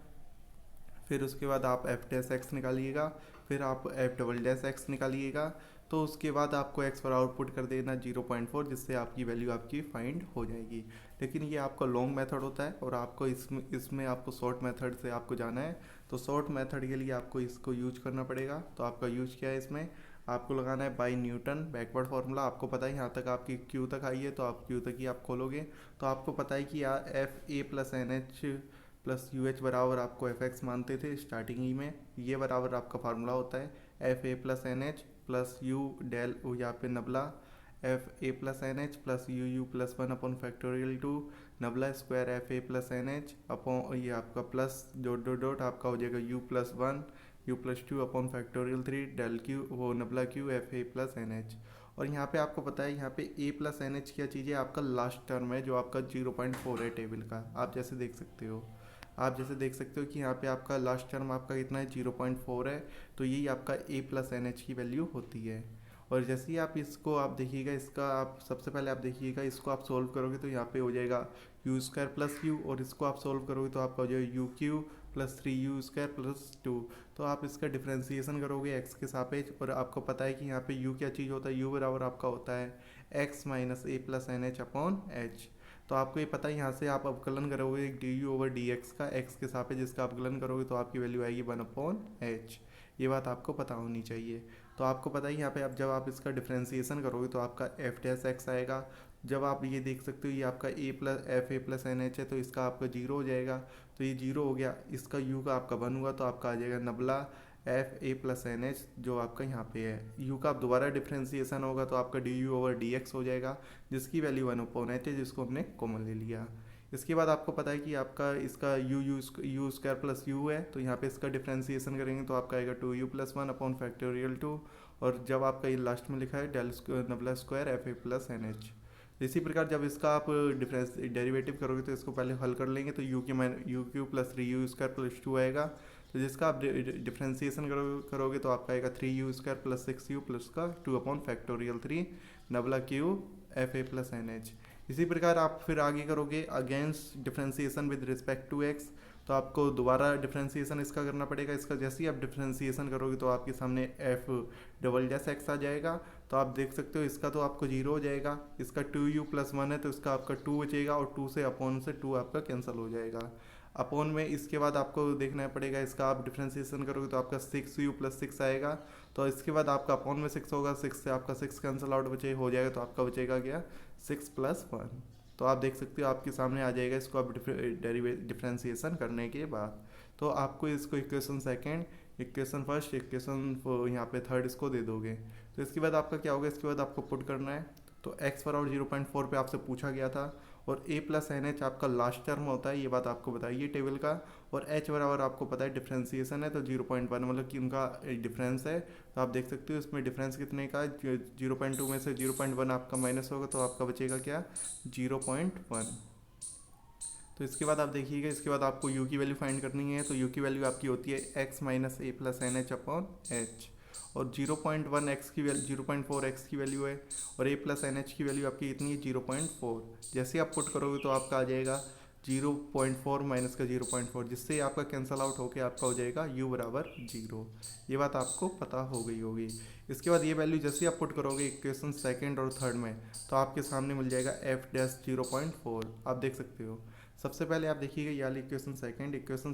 फिर उसके बाद आप एफ डैश एक्स निकालिएगा, फिर आप एफ डबल डैश एक्स निकालिएगा। तो उसके बाद आपको एक्स पर आउटपुट कर देना 0.4, जिससे आपकी वैल्यू आपकी फाइंड हो जाएगी। लेकिन ये आपका लॉन्ग मेथड होता है और आपको इसमें आपको शॉर्ट मेथड से आपको जाना है। तो शॉर्ट मेथड के लिए आपको इसको यूज करना पड़ेगा। तो आपका यूज क्या है, इसमें आपको लगाना है बाई न्यूटन बैकवर्ड फार्मूला। आपको पता है यहाँ तक आपकी क्यू तक आई है, तो आप क्यू तक ही आप खोलोगे। तो आपको पता है कि एफ ए plus N H plus U H बराबर आपको एफ एक्स मानते थे स्टार्टिंग ही में। ये बराबर आपका फार्मूला होता है एफ ए plus N H plus U del यहाँ पे nabla F A plus N H plus U plus 1 upon factorial 2 nabla square F A plus N H upon ये आपका प्लस डॉट डॉट डॉट आपका हो जाएगा U plus 1 U plus 2 upon factorial 3 del cube वो nabla cube F A plus N H. और यहाँ पे आपको पता है यहाँ पे ए प्लस एन एच क्या चीज़ है, आपका लास्ट टर्म है जो आपका 0.4 है टेबल का। आप जैसे देख सकते हो कि यहाँ पे आपका लास्ट टर्म आपका कितना है, 0.4 है। तो यही आपका ए प्लस एन एच की वैल्यू होती है। और जैसे ही आप इसको आप देखिएगा, इसका आप सबसे पहले आप देखिएगा, इसको आप सोल्व करोगे तो यहाँ पे हो जाएगा यू स्क्वायर प्लस यू, और इसको आप सोल्व करोगे तो आपका हो जाएगा you Q plus 3u square plus 2। तो आप इसका डिफ्रेंसिएशन करोगे x के सापेक्ष, और आपको पता है कि यहाँ पे u क्या चीज़ होता है, u बराबर आपका होता है x minus A plus N H upon H. तो आपको ये पता है, यहाँ से आप अवकलन करोगे D you over D x का x के सापेक्ष, जिसका अवकलन करोगे तो आपकी वैल्यू आएगी 1/h। ये बात आपको पता होनी चाहिए। तो आपको पता है यहाँ पे आप जब आप इसका डिफ्रेंसिएशन करोगे तो आपका एफ डैश एक्स आएगा। जब आप ये देख सकते हो ये आपका A plus F A plus N H है, तो इसका आपका जीरो हो जाएगा। तो ये जीरो हो गया, इसका यू का आपका वन हुआ, तो आपका आ जाएगा नबला एफ ए प्लस एन एच, जो आपका यहाँ पे है। यू का आप दोबारा डिफ्रेंसिएशन होगा तो आपका D you over D x हो जाएगा, जिसकी वैल्यू 1/h है, जिसको हमने कॉमन ले लिया। इसके बाद आपको पता है कि आपका इसका यू स्क्वायर प्लस यू है, तो यहाँ पे इसका डिफ्रेंसिएशन करेंगे तो आपका आएगा 2u प्लस 1 अपॉन फैक्टोरियल 2, और जब आपका ये लास्ट में लिखा है del nabla square F A plus N H. इसी प्रकार जब इसका आप डिफरेंस डेरिवेटिव करोगे तो इसको पहले हल कर लेंगे, तो you Q plus 3u square plus 2 आएगा। तो जिसका आप डिफ्रेंसिएशन करोगे तो आपका आएगा 3u square plus 6u plus का 2 upon factorial 3 nabla cube F A plus N H. इसी प्रकार आप फिर आगे करोगे against differentiation with respect to X, तो आपको दोबारा डिफ्रेंसिएशन इसका करना पड़ेगा। इसका जैसे ही आप डिफ्रेंसिएशन करोगे तो आपके सामने एफ डबल डैश एक्स आ जाएगा। तो आप देख सकते हो इसका तो आपको जीरो हो जाएगा, इसका 2u प्लस 1 है तो इसका आपका 2 बचेगा, और 2 से अपॉन से 2 आपका कैंसिल हो जाएगा अपॉन में। इसके बाद आपको देखना पड़ेगा, इसका आप डिफ्रेंसिएशन करोगे तो आपका 6u प्लस 6 आएगा। तो इसके बाद आपका अपॉन में 6 होगा, 6 से आपका 6 कैंसिल आउट बचे हो जाएगा, तो आपका बचेगा क्या 6 प्लस 1। तो आप देख सकते हो आपके सामने आ जाएगा इसको आप डिफ्रेंसिएशन करने के बाद। तो आपको इसको equation second, equation first, equation यहाँ पे थर्ड इसको दे दोगे। तो इसके बाद आपका क्या होगा, इसके बाद आपको पुट करना है। तो x बराबर 0.4 पे आपसे पूछा गया था, और a प्लस एन एच आपका लास्ट टर्म होता है, ये बात आपको बताइए टेबल का। और h बराबर आपको पता है डिफ्रेंसिएशन है, तो 0.1 मतलब कि उनका डिफरेंस है। तो आप देख सकते हो इसमें डिफरेंस कितने का, 0.2 में से 0.1 आपका माइनस होगा, तो आपका बचेगा क्या 0.1। तो इसके बाद आप देखिएगा, इसके बाद आपको u की वैल्यू फाइंड करनी है। तो u की वैल्यू आपकी होती है x minus A plus N H upon H, और 0.1 x की वैल्यू 0.4 x की वैल्यू है, और a प्लस एन एच की वैल्यू आपकी इतनी है 0.4। जैसे आप पुट करोगे तो आपका आ जाएगा 0.4 माइनस का 0.4, जिससे आपका कैंसल आउट होकर आपका हो जाएगा u बराबर 0। ये बात आपको पता हो गई होगी। इसके बाद ये वैल्यू जैसे आप पुट करोगे इक्वेशन सेकेंड और थर्ड में, तो आपके सामने मिल जाएगा एफ डैश 0.4। आप देख सकते हो। सबसे पहले आप देखिएगा ये वाली इक्वेशन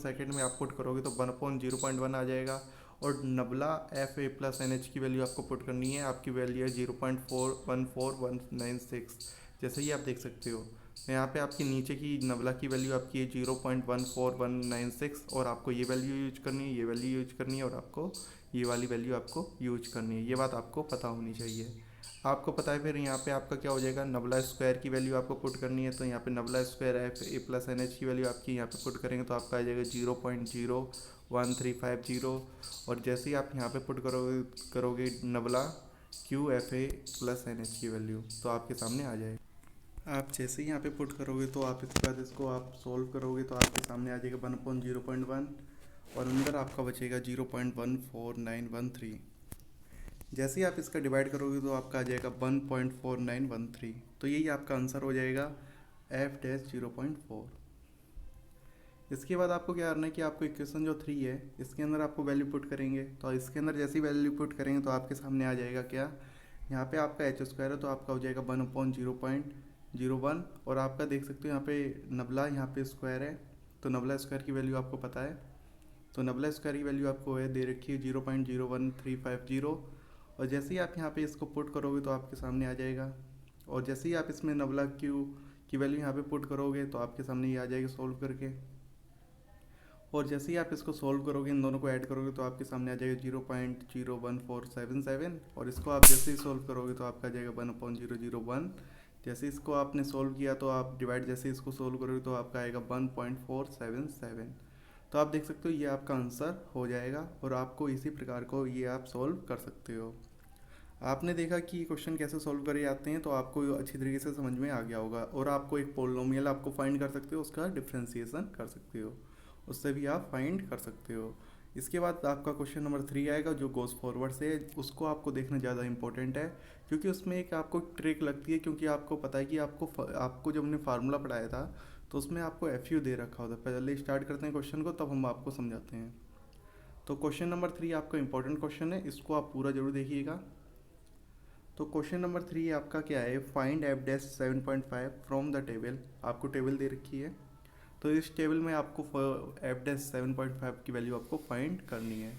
सेकेंड में आप पुट करोगे तो 1/0.1 आ जाएगा, और नबला एफ ए प्लस एन एच की वैल्यू आपको पुट करनी है। आपकी वैल्यू है 0.414196। जैसे ही आप देख सकते हो यहाँ पे आपकी नीचे की नबला की वैल्यू आपकी है 0.14196, और आपको ये वैल्यू यूज करनी है, ये वैल्यू यूज करनी है, और आपको ये वाली वैल्यू आपको यूज करनी है। ये बात आपको पता होनी चाहिए। आपको पता है फिर यहाँ पे आपका क्या हो जाएगा, नबला स्क्वायर की वैल्यू आपको पुट करनी है। तो यहाँ पे nabla square F A plus N H की वैल्यू आपकी यहाँ पे पुट करेंगे तो आपका आ जाएगा 0.01350, और जैसे ही आप यहाँ पे पुट करोगे nabla cube F A plus N H की वैल्यू, तो आपके सामने आ जाएगा। आप जैसे ही यहाँ पे पुट करोगे तो आप इसके बाद इसको आप सोल्व करोगे तो आपके सामने आ जाएगा 1/0.1, और अंदर आपका बचेगा 0.14913। जैसे ही आप इसका डिवाइड करोगे तो आपका आ जाएगा 1.4913। तो यही आपका आंसर हो जाएगा एफ डैश 0.4। इसके बाद आपको क्या करना है कि आपको इक्वेशन जो 3 है इसके अंदर आपको वैल्यू पुट करेंगे। तो इसके अंदर जैसे ही वैल्यू पुट करेंगे तो आपके सामने आ जाएगा क्या, यहाँ पे आपका एच स्क्वायर है तो आपका हो जाएगा 1/0.01, और आपका देख सकते हो यहाँ पे नबला यहाँ पे स्क्वायर है, तो नबला स्क्वायर की वैल्यू आपको पता है। तो नबला स्क्वायर की वैल्यू आपको है दे रखी है 0.01350, और जैसे ही आप यहाँ पे इसको पुट करोगे तो आपके सामने आ जाएगा। और जैसे ही आप इसमें नबला क्यू की वैल्यू यहाँ पे पुट करोगे तो आपके सामने ये आ जाएगी सोल्व करके, और जैसे ही आप इसको सोल्व करोगे इन दोनों को ऐड करोगे तो आपके सामने आ जाएगा 0.01477, और इसको आप जैसे ही सोल्व करोगे तो आपका आ जाएगा 1/001। जैसे इसको आपने सोल्व किया तो आप डिवाइड जैसे इसको सोल्व करोगे तो आपका आएगा 1.477। तो आप देख सकते हो ये आपका आंसर हो जाएगा, और आपको इसी प्रकार को ये आप सोल्व कर सकते हो। आपने देखा कि क्वेश्चन कैसे सोल्व करे जाते हैं, तो आपको अच्छी तरीके से समझ में आ गया होगा। और आपको एक पोलिनोमियल आपको फाइंड कर सकते हो, उसका डिफ्रेंसिएशन कर सकते हो, उससे भी आप फाइंड कर सकते हो। इसके बाद आपका क्वेश्चन नंबर 3 आएगा जो गोज़ फॉरवर्ड से, उसको आपको देखना ज़्यादा इंपॉर्टेंट है, क्योंकि उसमें एक आपको ट्रिक लगती है। क्योंकि आपको पता है कि आपको जब हमने फार्मूला पढ़ाया था तो उसमें आपको एफ यू दे रखा होता है। पहले स्टार्ट करते हैं क्वेश्चन को, तब हम आपको समझाते हैं। तो क्वेश्चन नंबर 3 आपका इंपॉर्टेंट क्वेश्चन है, इसको आप पूरा जरूर देखिएगा। तो क्वेश्चन नंबर 3 आपका क्या है, find F dash 7.5 from the table. आपको टेबल दे रखी है, तो इस टेबल में आपको एफ डैश 7.5 की वैल्यू आपको फाइंड करनी है।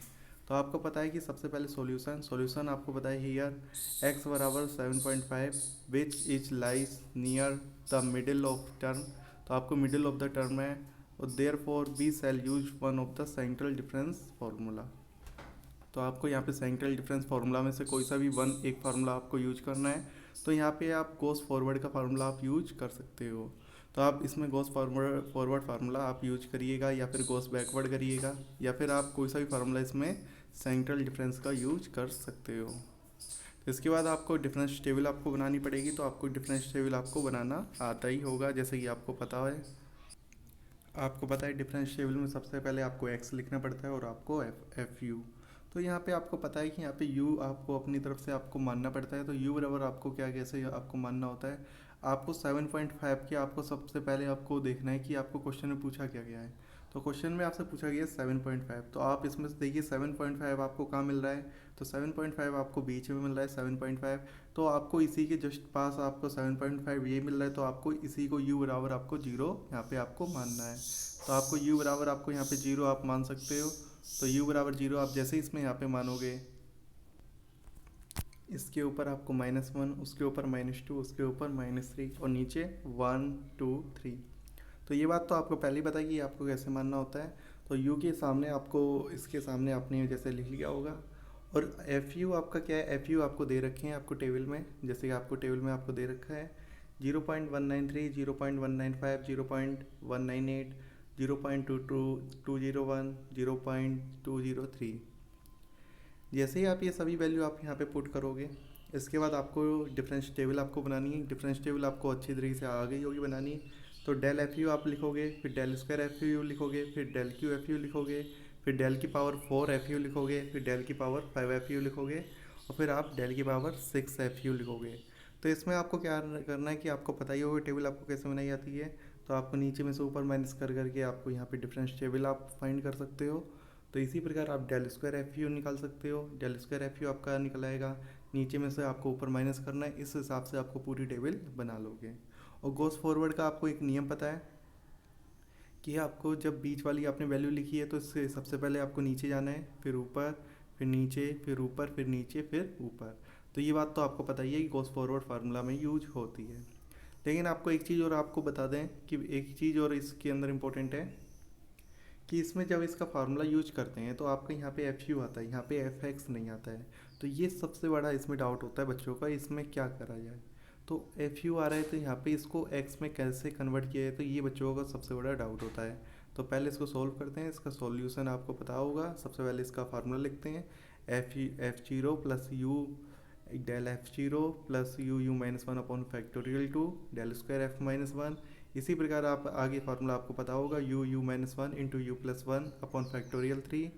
तो आपको पता है कि सबसे पहले सॉल्यूशन आपको पता है हियर x बराबर 7.5 which is lies near the middle of term. तो आपको मिडिल ऑफ द टर्म है, और therefore we shall use one of the central difference formula. तो आपको यहाँ पे सेंट्रल डिफरेंस फार्मूला में से कोई सा भी एक फार्मूला आपको यूज करना है। तो यहाँ पे आप गोस फॉरवर्ड का फार्मूला आप यूज कर सकते हो। तो आप इसमें गोस फॉरवर्ड फार्मूला आप यूज करिएगा, या फिर गोस बैकवर्ड करिएगा, या फिर आप कोई सा भी फार्मूला इसमें सेंट्रल डिफरेंस का यूज कर सकते हो। तो इसके बाद आपको डिफरेंस टेबल आपको बनानी पड़ेगी। तो आपको डिफरेंस टेबल आपको बनाना आता ही होगा, जैसे कि आपको पता है। आपको पता है डिफरेंस टेबल में सबसे पहले आपको एक्स लिखना पड़ता है और आपको एफ यू। तो यहाँ पे आपको पता है कि यहाँ पे u आपको अपनी तरफ से आपको मानना पड़ता है। तो u बराबर आपको क्या कैसे आपको मानना होता है, आपको 7.5 के आपको सबसे पहले आपको देखना है कि आपको क्वेश्चन में पूछा क्या गया है। तो क्वेश्चन में आपसे पूछा गया 7.5, तो आप इसमें से देखिए 7.5 आपको कहाँ मिल रहा है। तो 7.5 आपको बीच में मिल रहा है 7.5। तो आपको इसी के जस्ट पास आपको 7.5 ये मिल रहा है, तो आपको इसी को u बराबर आपको 0 यहाँ पे आपको मानना है। तो आपको u बराबर आपको यहाँ पे 0 आप मान सकते हो। तो u बराबर 0 आप जैसे इसमें यहाँ पे मानोगे, इसके ऊपर आपको -1, उसके ऊपर -2, उसके ऊपर -3 और नीचे 1 2 3। तो ये बात तो आपको पहले ही बताई कि आपको कैसे मानना होता है। तो u के सामने आपको, इसके सामने आपने जैसे लिख लिया होगा। और एफ यू आपका क्या है, एफ यू आपको दे रखे हैं आपको टेबल में, जैसे कि आपको टेबल में आपको दे रखा है 0.193, 0.195, 0.198, 0.22, 201, 0.203। जैसे ही आप ये सभी वैल्यू आप यहाँ पे पुट करोगे, इसके बाद आपको डिफरेंस टेबल आपको बनानी है। डिफरेंस टेबल आपको अच्छी तरीके से आ गई होगी बनानी। तो डेल एफ यू आप लिखोगे, फिर डेल स्क्वायर एफ यू लिखोगे, फिर डेल क्यू एफ यू लिखोगे, फिर डेल की पावर 4 एफ यू लिखोगे, फिर डेल की पावर 5 एफ यू लिखोगे, और फिर आप डेल की पावर 6 एफ यू लिखोगे। तो इसमें आपको क्या करना है कि आपको पता ही होगा टेबल आपको कैसे बनाई जाती है। तो आपको नीचे में से ऊपर माइनस कर करके आपको यहाँ पे डिफरेंस टेबल आप फाइंड कर सकते हो। तो इसी प्रकार आप डेल स्क्वायर एफ यू निकाल सकते हो। डेल स्क्वायर एफ यू आपका निकल आएगा, नीचे में से आपको ऊपर माइनस करना है, इस हिसाब से आपको पूरी टेबल बना लोगे। और गोस फॉरवर्ड का आपको एक नियम पता है कि आपको जब बीच वाली आपने वैल्यू लिखी है, तो इससे सबसे पहले आपको नीचे जाना है, फिर ऊपर, फिर नीचे, फिर ऊपर, फिर नीचे, फिर ऊपर। तो ये बात तो आपको पता ही है कि गोस फॉरवर्ड फार्मूला में यूज होती है। लेकिन आपको एक चीज़ और आपको बता दें कि एक चीज़ और इसके अंदर इम्पोर्टेंट है कि इसमें जब इसका फार्मूला यूज करते हैं तो आपका यहाँ पे एफ यू आता है, यहाँ पे एफ एक्स नहीं आता है। तो ये सबसे बड़ा इसमें डाउट होता है बच्चों का, इसमें क्या करा जाए। तो एफ यू आ रहा है, तो यहाँ पे इसको एक्स में कैसे कन्वर्ट किया है, तो ये बच्चों का सबसे बड़ा डाउट होता है। तो पहले इसको सोल्व करते हैं। इसका सॉल्यूशन आपको पता होगा। सबसे पहले इसका फार्मूला लिखते हैं, F zero plus U del F zero plus U minus one upon factorial two del square F minus one. इसी प्रकार आप आगे फार्मूला आपको पता होगा, U minus one into U plus one upon factorial 3।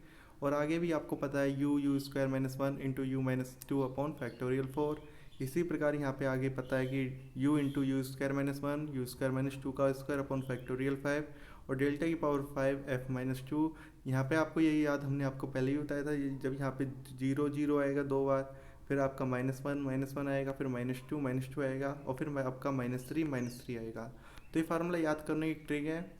और आगे भी आपको पता है U square minus one into U minus two upon factorial 4। इसी प्रकार यहाँ पे आगे पता है कि u into you square minus one, you square minus two का स्क्वायर अपॉन फैक्टोरियल 5, और डेल्टा की पावर 5 एफ माइनस टू। यहाँ पर आपको यही याद, हमने आपको पहले ही बताया था, जब यहाँ पे 0 0 आएगा 2 बार, फिर आपका -1 आएगा, फिर -2 आएगा, और फिर आपका -3 आएगा। तो ये फार्मूला याद करने की ट्रिक है।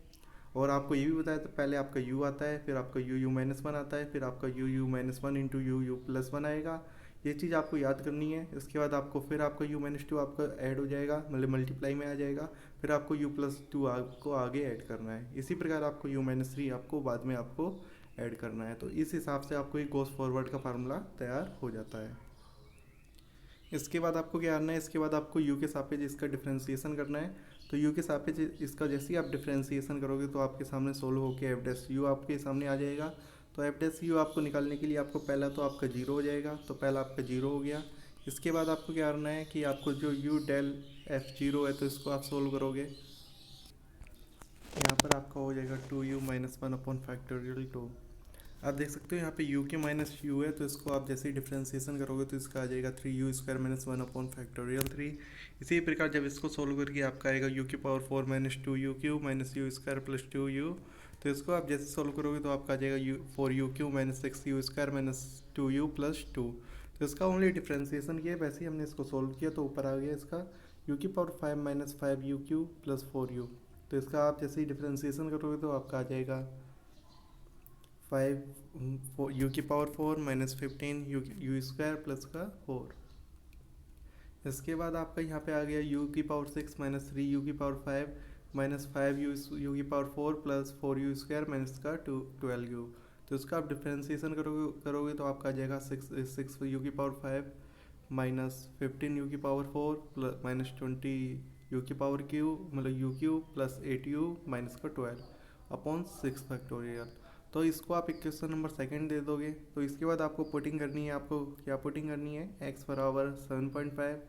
और आपको ये भी बताया था, पहले आपका u आता है, फिर आपका यू माइनस वन आता है, फिर आपका you minus one into U plus one आएगा। ये चीज़ आपको याद करनी है। इसके बाद आपको फिर आपका यू माइनस टू आपका ऐड हो जाएगा, मतलब मल्टीप्लाई में आ जाएगा, फिर आपको यू प्लस टू आपको आगे ऐड करना है। इसी प्रकार आपको यू माइनस थ्री आपको बाद में आपको ऐड करना है। तो इस हिसाब से आपको एक गोस फॉरवर्ड का फार्मूला तैयार हो जाता है। इसके बाद आपको क्या करना है, इसके बाद आपको u के सापेक्ष इसका डिफ्रेंसिएशन करना है। तो u के सापेक्ष इसका जैसे ही आप डिफ्रेंसिएशन करोगे तो आपके सामने सोल्व होकर एफ डैश यू आपके सामने आ जाएगा। तो एफ डैश यू आपको निकालने के लिए आपको पहला तो आपका जीरो हो जाएगा, तो पहला आपका जीरो हो गया। इसके बाद आपको क्या करना है कि आपको जो u डेल एफ जीरो है तो इसको आप सोल्व करोगे। यहाँ पर आपका हो जाएगा 2u minus one upon factorial 2। आप देख सकते हो यहाँ पे u के माइनस यू है, तो इसको आप जैसे ही डिफ्रेंसिएशन करोगे तो इसका आ जाएगा 3u² माइनस 1/(1)। इसी प्रकार जब इसको सोल्व करके आपका आएगा u की power 4 minus 2u³ minus u² plus 2u। तो इसको आप जैसे सोल्व करोगे तो आपका आ जाएगा 4u³ minus 6u² minus 2u plus 2। तो इसका ओनली डिफ्रेंसिएशन किया, वैसे ही हमने इसको सोल्व किया तो ऊपर आ गया इसका u की power 5 minus 5u³ plus 4u। तो इसका आप जैसे ही डिफ्रेंसिएशन करोगे तो आपका आ जाएगा 5 u की पावर 4 माइनस 15 u² प्लस का 4। इसके बाद आपका यहाँ पे आ गया u की पावर 6 माइनस 3u की पावर 5 माइनस 5u की पावर 4 प्लस 4u² माइनस का 12u। तो इसका आप डिफ्रेंसिएशन करोगे तो आपका आ जाएगा 6 u की पावर 5 माइनस 15u की पावर 4 प्लस माइनस 20 u की पावर क्यूब मतलब u³ प्लस 8u माइनस का 12/6। तो इसको आप इक्वेशन नंबर सेकंड दे दोगे। तो इसके बाद आपको पुटिंग करनी है, आपको क्या पुटिंग करनी है, x बराबर 7.5,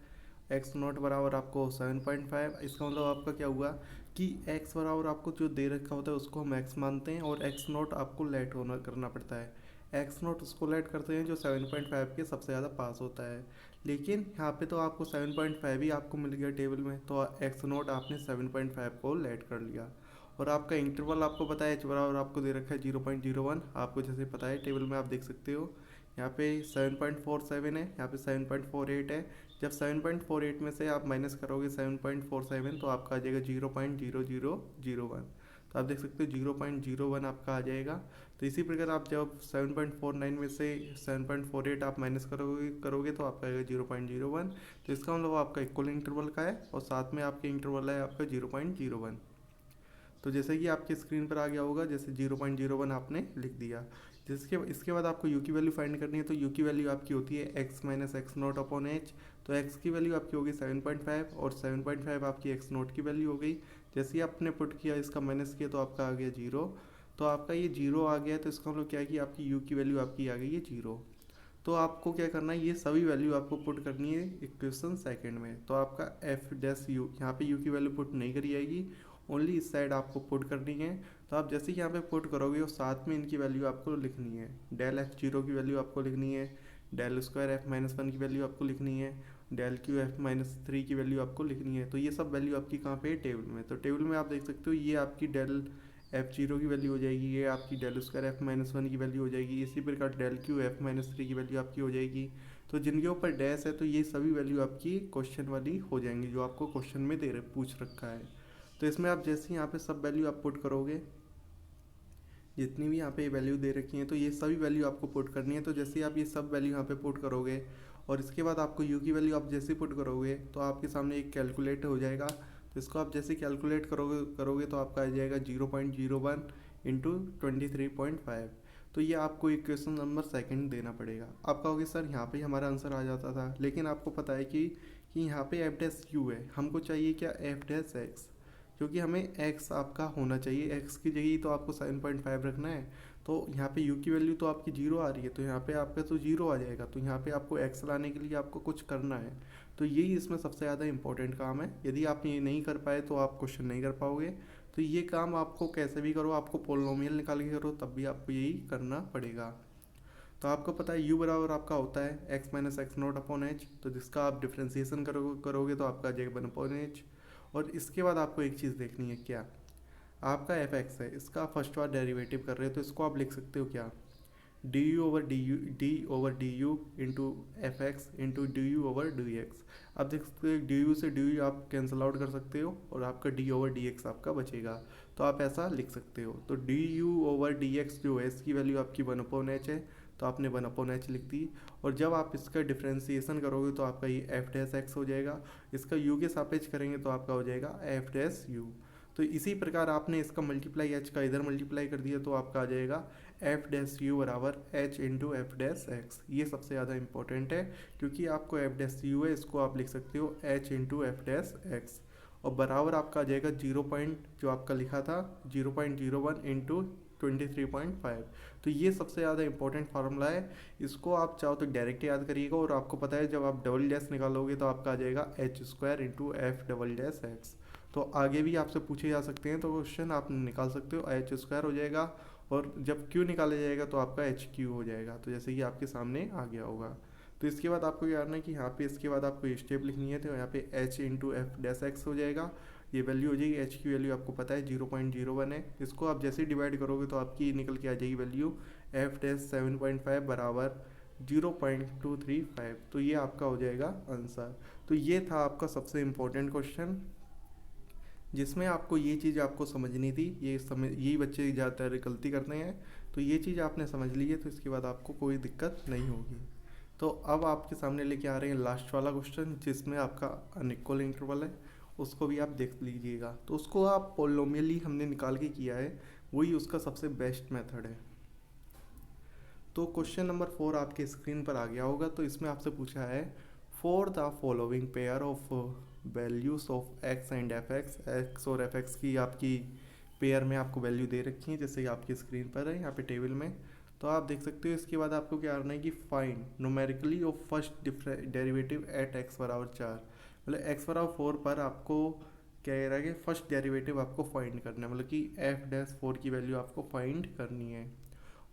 x नॉट बराबर आपको 7.5। इसका मतलब आपका क्या हुआ कि x बराबर आपको जो दे रखा होता है उसको हम x मानते हैं और x नॉट आपको लेट होना करना पड़ता है। x नॉट उसको लेट करते हैं जो 7.5 के सबसे ज़्यादा पास होता है, लेकिन यहाँ पे तो आपको 7.5 ही आपको मिल गया टेबल में, तो x नॉट आपने 7.5 को लेट कर लिया। और आपका इंटरवल आपको पता है h बराबर आपको दे रखा है 0.01, आपको जैसे पता है टेबल में आप देख सकते हो यहाँ पे 7.47 है, यहाँ पे 7.48 है। जब 7.48 में से आप माइनस करोगे 7.47 तो आपका आ जाएगा 0.0001। तो आप देख सकते हो 0.01 आपका आ जाएगा। तो इसी प्रकार आप जब 7.49 में से 7.48 आप माइनस करोगे तो आपका आएगा 0.01। तो इसका मतलब आपका इक्वल इंटरवल का है और साथ में आपके इंटरवल है आपका 0.01। तो जैसे कि आपके स्क्रीन पर आ गया होगा, जैसे 0.01 आपने लिख दिया। जिसके इसके बाद आपको u की वैल्यू फाइंड करनी है। तो u की वैल्यू आपकी होती है x minus X naught upon H. तो x की वैल्यू आपकी होगी 7.5 और 7.5 आपकी x नोट की वैल्यू हो गई। जैसे ही आपने पुट किया इसका माइनस किया तो आपका आ गया 0। तो आपका ये 0 आ गया, तो इसका मतलब क्या है कि आपकी u की वैल्यू आपकी आ गई है 0। तो आपको क्या करना है, ये सभी वैल्यू आपको पुट करनी है इक्वेशन सेकंड में। तो आपका एफ डैश यू, यहाँ पे यू की वैल्यू पुट नहीं करी जाएगी, ओनली इस साइड आपको पुट करनी है। तो आप जैसे ही यहाँ पे पुट करोगे और साथ में इनकी वैल्यू आपको लिखनी है। डेल एफ जीरो की वैल्यू आपको लिखनी है, डेल स्क्वायर एफ माइनस 1 की वैल्यू आपको लिखनी है, डेल क्यू एफ माइनस 3 की वैल्यू आपको लिखनी है। तो ये सब वैल्यू आपकी कहाँ पे है, टेबल में। तो टेबल में आप देख सकते हो ये आपकी डेल एफ जीरो की वैल्यू हो जाएगी, ये आपकी डेल स्क्वायर एफ माइनस 1 की वैल्यू हो जाएगी, इसी प्रकार डेल क्यू एफ माइनस 3 की वैल्यू आपकी हो जाएगी। तो जिनके ऊपर डैश है तो ये सभी वैल्यू आपकी क्वेश्चन वाली हो जाएंगी जो आपको क्वेश्चन में पूछ रखा है। तो इसमें आप जैसे यहाँ पे सब वैल्यू आप पुट करोगे, जितनी भी यहाँ पे वैल्यू दे रखी है तो ये सभी वैल्यू आपको पुट करनी है। तो जैसे आप ये सब वैल्यू यहाँ पे पुट करोगे और इसके बाद आपको यू की वैल्यू आप जैसे पुट करोगे तो आपके सामने एक कैलकुलेट हो जाएगा। तो इसको आप जैसे कैलकुलेट करोगे तो आपका आ जाएगा 0.01 इंटू 23.5। तो ये आपको इक्वेशन नंबर सेकंड देना पड़ेगा। आप कहोगे सर यहाँ पे हमारा आंसर आ जाता था, लेकिन आपको पता है कि यहाँ पे एफ डैश यू है, हमको चाहिए क्या एफ डैश एक्स, क्योंकि हमें x आपका होना चाहिए। x की जगह तो आपको 7.5 रखना है। तो यहाँ पे u की वैल्यू तो आपकी 0 आ रही है, तो यहाँ पे आपका तो 0 आ जाएगा। तो यहाँ पे आपको x लाने के लिए आपको कुछ करना है। तो यही इसमें सबसे ज़्यादा इंपॉर्टेंट काम है। यदि आप ये नहीं कर पाए तो आप क्वेश्चन नहीं कर पाओगे। तो ये काम आपको कैसे भी करो, आपको पोलिनोमियल निकाल के करो तब भी आपको यही करना पड़ेगा। तो आपको पता है u बराबर आपका होता है x minus X naught upon H. तो जिसका आप डिफ्रेंसिएशन करोगे तो आपका आ जाएगा 1 अपॉन एच। और इसके बाद आपको एक चीज़ देखनी है, क्या आपका एफ एक्स है, इसका फर्स्ट बार डेरिवेटिव कर रहे हो तो इसको आप लिख सकते हो क्या, D you over D you into F x into D you over D x. आप देख सकते हो डी यू से डी यू आप कैंसिल आउट कर सकते हो और आपका डी ओवर डी एक्स आपका बचेगा। तो आप ऐसा लिख सकते हो। तो D you over D x जो है इसकी वैल्यू आपकी 1 अपॉन एच है, तो आपने 1 अपॉन एच लिख दी। और जब आप इसका डिफ्रेंसिएशन करोगे तो आपका ये एफ डैश एक्स हो जाएगा, इसका यू के सापेक्ष करेंगे तो आपका हो जाएगा एफ डैश यू। तो इसी प्रकार आपने इसका मल्टीप्लाई एच का इधर मल्टीप्लाई कर दिया तो आपका आ जाएगा एफ डैश यू बराबर H into F dash x. ये सबसे ज़्यादा इंपॉर्टेंट है क्योंकि आपको एफ डैश यू है, इसको आप लिख सकते हो H into F dash x. और बराबर आपका आ जाएगा 0 जो आपका लिखा था 0.01 इंटू 23.5। तो ये सबसे ज़्यादा इंपॉर्टेंट फार्मूला है। इसको आप चाहो तो डायरेक्ट याद करिएगा और आपको पता है जब आप डबल डैश निकालोगे तो आपका आ जाएगा H square into F double dash x. तो आगे भी आपसे पूछे जा सकते हैं, तो क्वेश्चन आप निकाल सकते हो। एच स्क्वायर हो जाएगा, और जब क्यू निकाला जाएगा तो आपका एच क्यू हो जाएगा। तो जैसे कि आपके सामने आ गया होगा। तो इसके बाद आपको क्या करना है कि यहाँ पे इसके बाद आपको ये स्टेप लिखनी है। तो यहाँ पे H into F dash x हो जाएगा, ये वैल्यू हो जाएगी। एच की वैल्यू आपको पता है 0.01 है। इसको आप जैसे ही डिवाइड करोगे तो आपकी निकल के आ जाएगी वैल्यू एफ डैश 7.5 बराबर 0.235। तो ये आपका हो जाएगा आंसर। तो ये था आपका सबसे इम्पोर्टेंट क्वेश्चन, जिसमें आपको ये चीज़ आपको समझनी थी। ये समझ यही बच्चे ज़्यादातर गलती करते हैं। तो ये चीज़ आपने समझ ली है, तो इसके बाद आपको कोई दिक्कत नहीं होगी। तो अब आपके सामने लेके आ रहे हैं लास्ट वाला क्वेश्चन, जिसमें आपका अनइक्वल इंटरवल है। उसको भी आप देख लीजिएगा। तो उसको आप पोलोमियली हमने निकाल के किया है, वही उसका सबसे बेस्ट मेथड है। तो क्वेश्चन नंबर 4 आपके स्क्रीन पर आ गया होगा। तो इसमें आपसे पूछा है for the following pair of values of x and F x. X और एफ एक्स की आपकी पेयर में आपको वैल्यू दे रखी है, जैसे कि आपकी स्क्रीन पर है यहाँ पे टेबल में। तो आप देख सकते हो। इसके बाद आपको क्या करना है कि find numerically of first derivative eight X बराबर 4। मतलब एक्स बराबर 4 पर आपको क्या कह रहा है कि फर्स्ट डेरिवेटिव आपको फाइंड करना है, मतलब कि एफ डैश 4 की वैल्यू आपको फाइंड करनी है।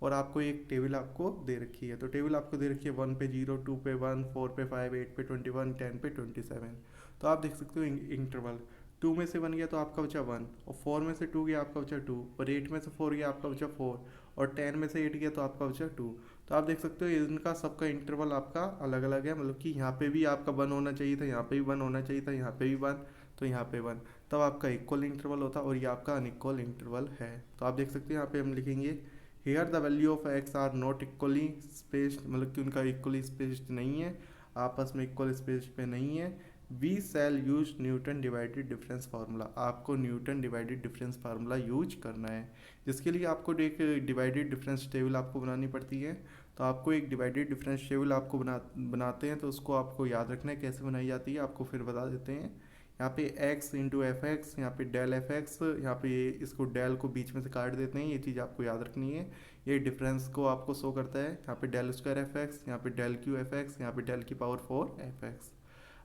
और आपको एक टेबल आपको दे रखी है। तो टेबल आपको दे रखी है 1 पे 0, 2 पे 1, 4 पे 5, 8 पे 21, 10 पे 27। तो आप देख सकते हो इंटरवल 2 में से 1 गया तो आपका बचा 1, और 4 में से 2 गया आपका बचा 2, और 8 में से 4 गया आपका बचा 4, और 10 में से 8 गया तो आपका बचा 2। तो आप देख सकते हो इनका सबका इंटरवल आपका अलग अलग है। मतलब कि यहाँ पे भी आपका 1 होना चाहिए था, यहाँ पे भी 1 होना चाहिए था, यहाँ पे भी 1, तो यहाँ पे 1। तब आपका इक्वल इंटरवल होता, और ये आपका अनइक्वल इंटरवल है। तो आप देख सकते हैं यहाँ पे हम लिखेंगे here the value of X are not equally spaced, मतलब कि उनका इक्वली स्पेस्ड नहीं है, आपस में इक्वल स्पेस पे नहीं है। We shall use Newton divided difference formula. आपको Newton divided difference formula use करना है, जिसके लिए आपको एक डिवाइडेड डिफरेंस टेबल आपको बनानी पड़ती है। तो आपको एक डिवाइडेड डिफरेंस टेबल आपको बनाते हैं। तो उसको आपको याद रखना है कैसे बनाई जाती है, आपको फिर बता देते हैं। यहाँ पे x इंटू एफ एक्स, यहाँ पे डेल एफ एक्स, यहाँ पे इसको डेल को बीच में से काट देते हैं। ये चीज़ आपको याद रखनी है। ये डिफरेंस को आपको शो करता है। यहाँ पे डेल स्क्वायर एफ एक्स, यहाँ पे डेल क्यू एफ एक्स, यहाँ पे डेल की पावर 4 एफ एक्स।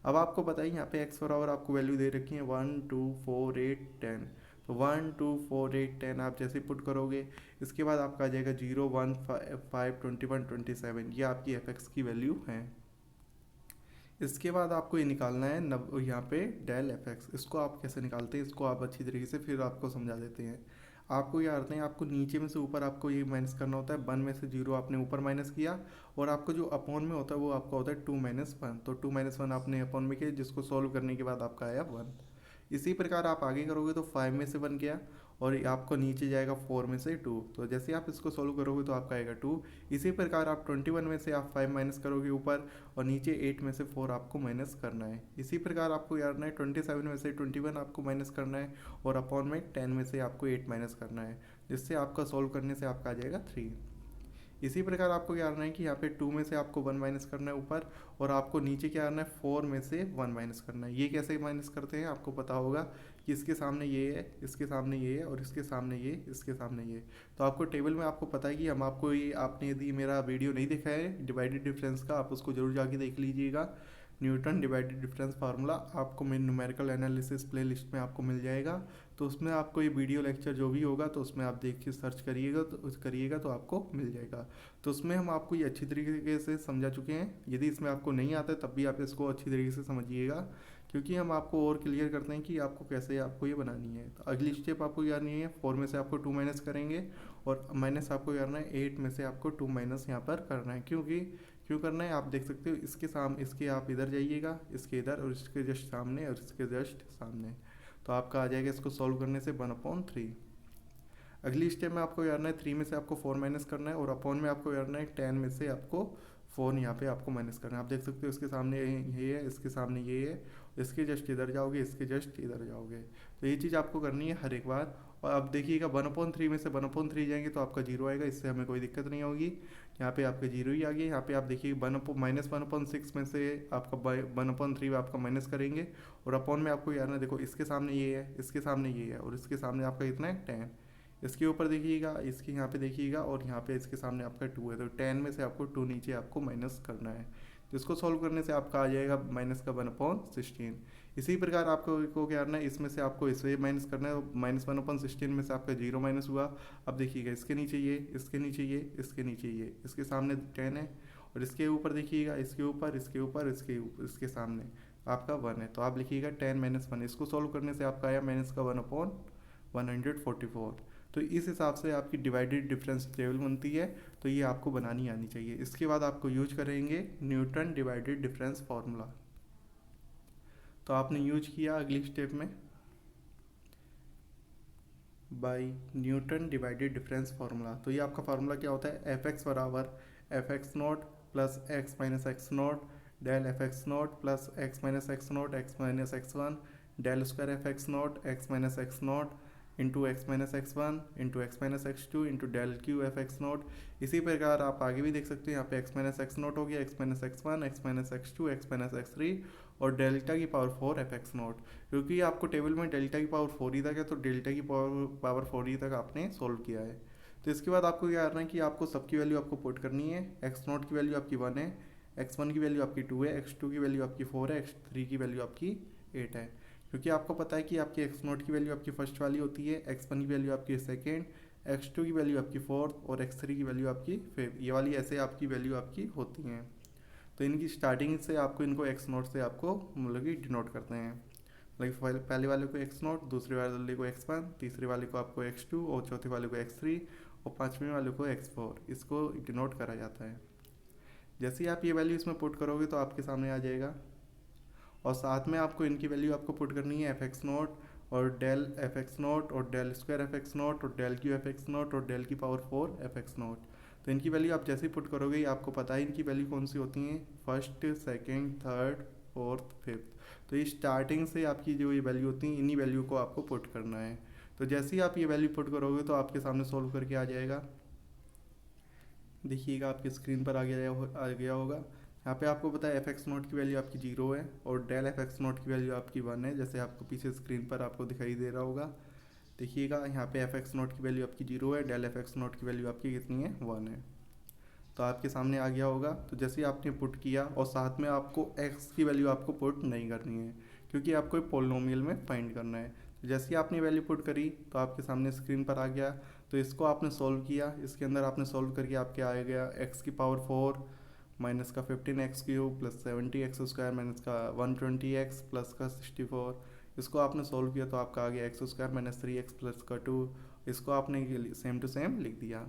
अब आपको बताइए यहाँ पे x बराबर आपको वैल्यू दे रखी है 1 2 4 8 10। तो 1 2 4 8 10 आप जैसे पुट करोगे, इसके बाद आपका आ जाएगा 0 1 5 21 27। ये आपकी एफ एक्स की वैल्यू है। इसके बाद आपको ये निकालना है यहाँ पे डेल एफ एक्स। इसको आप कैसे निकालते हैं, इसको आप अच्छी तरीके से फिर आपको समझा देते हैं। आपको क्या करते हैं, आपको नीचे में से ऊपर आपको ये माइनस करना होता है। 1 में से 0 आपने ऊपर माइनस किया, और आपको जो अपॉन में होता है वो आपका होता है 2 माइनस 1। तो 2 माइनस 1 आपने अपॉन में किया, जिसको सॉल्व करने के बाद आपका आया 1। इसी प्रकार आप आगे करोगे तो 5 में से 1 गया, और आपको नीचे जाएगा 4 में से 2। तो जैसे आप इसको सॉल्व करोगे तो आपका आएगा 2। इसी प्रकार आप 21 में से आप 5 माइनस करोगे ऊपर, और नीचे 8 में से 4 आपको माइनस करना है। इसी प्रकार आपको याद रखना है 27 में से 21 आपको माइनस करना है, और अपॉन में 10 में से आपको 8 माइनस करना है, जिससे आपका सॉल्व करने से आपका आ जाएगा 3। इसी प्रकार आपको क्या करना है कि यहाँ पे 2 में से आपको 1 माइनस करना है ऊपर, और आपको नीचे क्या करना है 4 में से 1 माइनस करना है। ये कैसे माइनस करते हैं आपको पता होगा कि इसके सामने ये है, इसके सामने ये है, और इसके सामने ये, इसके सामने ये। तो आपको टेबल में आपको पता है कि हम आपको ये, आपने यदि मेरा वीडियो नहीं देखा है डिवाइडेड डिफरेंस का, आप उसको जरूर जाके देख लीजिएगा। न्यूटन डिवाइडेड डिफरेंस फार्मूला आपको मेरे न्यूमेरिकल एनालिसिस प्लेलिस्ट में आपको मिल जाएगा। तो उसमें आपको ये वीडियो लेक्चर जो भी होगा तो उसमें आप देख के सर्च करिएगा तो आपको मिल जाएगा। तो उसमें हम आपको ये अच्छी तरीके से समझा चुके हैं। यदि इसमें आपको नहीं आता है तब भी आप इसको अच्छी तरीके से समझिएगा, क्योंकि हम आपको और क्लियर करते हैं कि आपको कैसे आपको ये बनानी है। तो अगली स्टेप आपको करनी है 4 में से आपको 2 माइनस करेंगे, और माइनस आपको करना है 8 में से आपको 2 माइनस यहाँ पर करना है। क्यों करना है आप देख सकते हो। इसके आप इधर जाइएगा, इसके इधर, और इसके जस्ट सामने, और इसके जस्ट सामने। तो आपका आ जाएगा इसको सॉल्व करने से 1/3। अगली स्टेप में आपको करना है 3 में से आपको 4 माइनस करना है, और अपॉन में आपको करना है 10 में से आपको 4 यहाँ पे आपको माइनस करना है। आप देख सकते हो इसके सामने ये है, इसके सामने ये है, इसके जस्ट इधर जाओगे, इसके जस्ट इधर जाओगे। तो ये चीज़ आपको करनी है हर एक बार। और अब देखिएगा 1/3 में से 1/3 जाएंगे तो आपका 0 आएगा, इससे हमें कोई दिक्कत नहीं होगी। यहाँ पे आपका 0 ही आ गया। यहाँ पे आप देखिए -1/6 में से आपका 1/3 आपका माइनस करेंगे, और अपॉन में आपको यार ना देखो इसके सामने ये है, इसके सामने ये है, और इसके सामने आपका कितना है 10। इसके ऊपर देखिएगा, इसके यहाँ पे देखिएगा, और यहाँ पे इसके सामने आपका 2 है। तो 10 में से आपको 2 नीचे आपको माइनस करना है, जिसको सॉल्व करने से आपका आ जाएगा माइनस का 1/16। इसी प्रकार आपको को क्या करना है, इसमें से आपको इसे माइनस करना है, -1/16 में से आपका 0 माइनस हुआ। अब देखिएगा इसके नीचे ये, इसके नीचे ये, इसके नीचे ये, इसके सामने 10 है, और इसके ऊपर देखिएगा, इसके ऊपर, इसके ऊपर, इसके सामने आपका 1 है। तो आप लिखिएगा 10 - 1। इसको सॉल्व करने से आपका आया माइनस का 1/144। तो इस हिसाब से आपकी डिवाइडेड डिफरेंस टेबल बनती है। तो ये आपको बनानी आनी चाहिए। इसके बाद आपको यूज करेंगे न्यूटन डिवाइडेड डिफरेंस फार्मूला। तो आपने यूज किया अगली स्टेप में by Newton divided difference formula. तो ये आपका फार्मूला क्या होता है, एफ एक्स बराबर F X not plus X minus X not del F X not plus X minus X not X minus X one del square F X not X minus X not into X minus X one into X minus X two into del Q F X not. इसी प्रकार आप आगे भी देख सकते हैं, यहाँ पे एक्स माइनस एक्स नोट हो गया, X minus X one, X minus X two, X minus X three और डेल्टा की पावर 4 एफ एक्स नोट। क्योंकि आपको टेबल में डेल्टा की पावर 4 ही तक है, तो डेल्टा की पावर 4 ही तक आपने सोल्व किया है। तो इसके बाद आपको क्या करना है कि आपको सबकी वैल्यू आपको पुट करनी है। एक्स नोट की वैल्यू आपकी 1 है, एक्स वन की वैल्यू आपकी 2 है, एक्स टू की वैल्यू आपकी 4 है, एक्स थ्री की वैल्यू आपकी 8 है। क्योंकि आपको पता है कि आपकी एक्स नोट की वैल्यू आपकी फर्स्ट वाली होती है, एक्स वन की वैल्यू आपकी सेकेंड, एक्स टू की वैल्यू आपकी फोर्थ और एक्स थ्री की वैल्यू आपकी फिफ्थ। ये वाली ऐसे आपकी वैल्यू आपकी होती हैं। तो इनकी स्टार्टिंग से आपको इनको एक्स नोट से आपको मतलब कि डिनोट करते हैं। लाइक पहले वाले को एक्स नोट, दूसरे वाले को एक्स वन, तीसरे वाले को आपको एक्स टू और चौथे वाले को एक्स थ्री और पाँचवें वाले को एक्स फोर। इसको डिनोट करा जाता है। जैसे ही आप ये वैल्यू इसमें पुट करोगे तो आपके सामने आ जाएगा, और साथ में आपको इनकी वैल्यू आपको पुट करनी है एफ एक्स नोट और डेल एफ एक्स नोट और del square F X nought और del Q F X nought और डेल की पावर 4 एफ एक्स नोट। तो इनकी वैल्यू आप जैसे ही पुट करोगे आपको पता है इनकी वैल्यू कौन सी होती हैं, first, second, third, fourth, fifth. तो ये स्टार्टिंग से आपकी जो ये वैल्यू होती हैं इन्हीं वैल्यू को आपको पुट करना है। तो जैसे ही आप ये वैल्यू पुट करोगे तो आपके सामने सोल्व करके आ जाएगा। देखिएगा आपकी स्क्रीन पर आ गया होगा। यहाँ पे आपको पता है एफ एक्स नोट की वैल्यू आपकी 0 है और डेल एफ एक्स नोट की वैल्यू आपकी 1 है, जैसे आपको पीछे स्क्रीन पर आपको दिखाई दे रहा होगा। देखिएगा यहाँ पे एफ एक्स नोट की वैल्यू आपकी 0 है, डेल एफ एक्स नोट की वैल्यू आपकी कितनी है, 1 है। तो आपके सामने आ गया होगा। तो जैसे ही आपने पुट किया और साथ में आपको एक्स की वैल्यू आपको पुट नहीं करनी है, क्योंकि आपको पोलिनोमियल में फाइंड करना है। तो जैसे ही आपने वैल्यू पुट करी तो आपके सामने स्क्रीन पर आ गया। तो इसको आपने सोल्व किया, इसके अंदर आपने सोल्व करके आपके आ गया एक्स की पावर 4 माइनस का 15x cube plus 70x square minus का 120x प्लस का 64। इसको आपने सोल्व किया तो आपका आ गया x square minus 3x plus का 2। इसको आपने सेम टू सेम लिख दिया।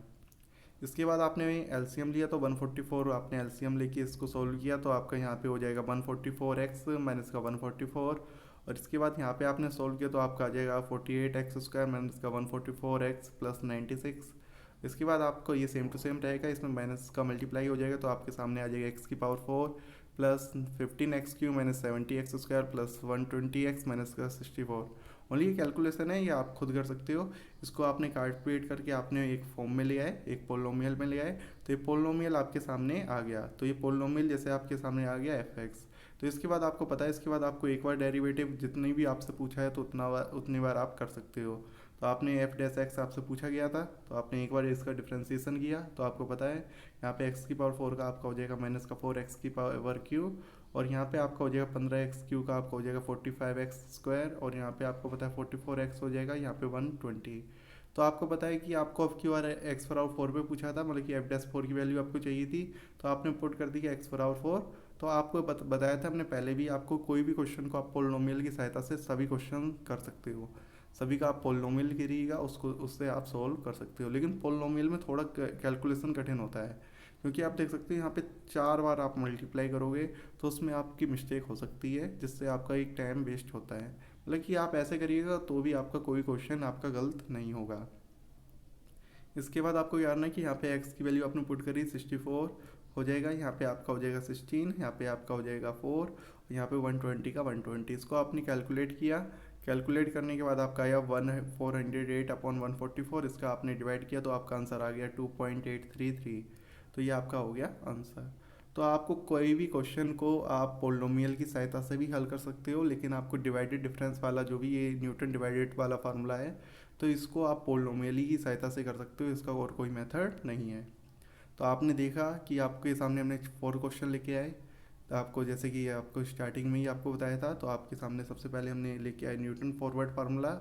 इसके बाद आपने एलसीएम लिया तो 144, आपने एलसीएम लेके इसको सोल्व किया तो आपका यहाँ पे हो जाएगा 144x माइनस का 144। और इसके बाद यहाँ पे आपने सोल्व किया तो आपका आ जाएगा 48x स्क्वायर माइनस का 144x प्लस 96। इसके बाद आपको ये सेम टू सेम रहेगा, इसमें माइनस का मल्टीप्लाई हो जाएगा तो आपके सामने आ जाएगा एक्स की power 4 plus 15x Q minus 70x square plus 120x minus का 64। ओनली ये कैलकुलेशन है, ये आप खुद कर सकते हो। इसको आपने कैलकुलेट करके आपने एक फॉर्म में ले आए, एक पोलिनोमियल में ले आए, तो ये पोलिनोमियल आपके सामने आ गया। तो ये पोलिनोमियल जैसे आपके सामने आ गया एफ एक्स। तो इसके बाद आपको पता है, इसके बाद आपको एक बार डेरिवेटिव जितनी भी आपसे पूछा है तो उतनी बार आप कर सकते हो। तो आपने एफ डैश एक्स आपसे पूछा गया था तो आपने एक बार इसका डिफ्रेंसिएशन किया तो आपको पता है यहाँ पे एक्स की पावर 4 का आपका हो जाएगा माइनस का 4x की पावर क्यू, और यहाँ पे आपका हो जाएगा 15x क्यू का आपका हो जाएगा 45x स्क्वायर, और यहाँ पे आपको पता है 44x हो जाएगा यहाँ पे 120। तो आपको पता है कि आपको अब क्यू आर एक्स बराबर 4 पे पूछा था, मतलब कि एफ डैश 4 की वैल्यू आपको चाहिए थी, तो आपने पुट कर दी कि एक्स बराबर 4। तो आपको बताया था हमने पहले भी, आपको कोई भी क्वेश्चन को आप पोलिनोमियल की सहायता से सभी क्वेश्चन कर सकते हो। सभी का आप पोलिनोमियल गिरिएगा उसको, उससे आप सोल्व कर सकते हो। लेकिन पोलिनोमियल में थोड़ा कैलकुलेशन कठिन होता है, क्योंकि आप देख सकते हैं यहाँ पे 4 बार आप मल्टीप्लाई करोगे तो उसमें आपकी मिस्टेक हो सकती है, जिससे आपका एक टाइम वेस्ट होता है। मतलब कि आप ऐसे करिएगा तो भी आपका कोई क्वेश्चन आपका गलत नहीं होगा। इसके बाद आपको याद है कि यहाँ पे x की वैल्यू आपने पुट करी 64 हो जाएगा, यहाँ पे आपका हो जाएगा 16, यहाँ पे आपका हो जाएगा 4, यहाँ पे 120 का 120। इसको आपने कैलकुलेट किया, कैलकुलेट करने के बाद आपका आया 408/144। इसका आपने डिवाइड किया तो आपका आंसर आ गया 2.833। तो ये आपका हो गया आंसर। तो आपको कोई भी क्वेश्चन को आप पोलिनोमियल की सहायता से भी हल कर सकते हो, लेकिन आपको डिवाइडेड डिफरेंस वाला जो भी ये न्यूटन डिवाइडेड वाला फार्मूला है तो इसको आप पोलिनोमियल की सहायता से कर सकते हो, इसका और कोई मेथड नहीं है। तो आपने देखा कि आपके सामने हमने 4 क्वेश्चन लेके आए, तो आपको जैसे कि आपको स्टार्टिंग में ही आपको बताया था, तो आपके सामने सबसे पहले हमने लेके आए Newton forward formula,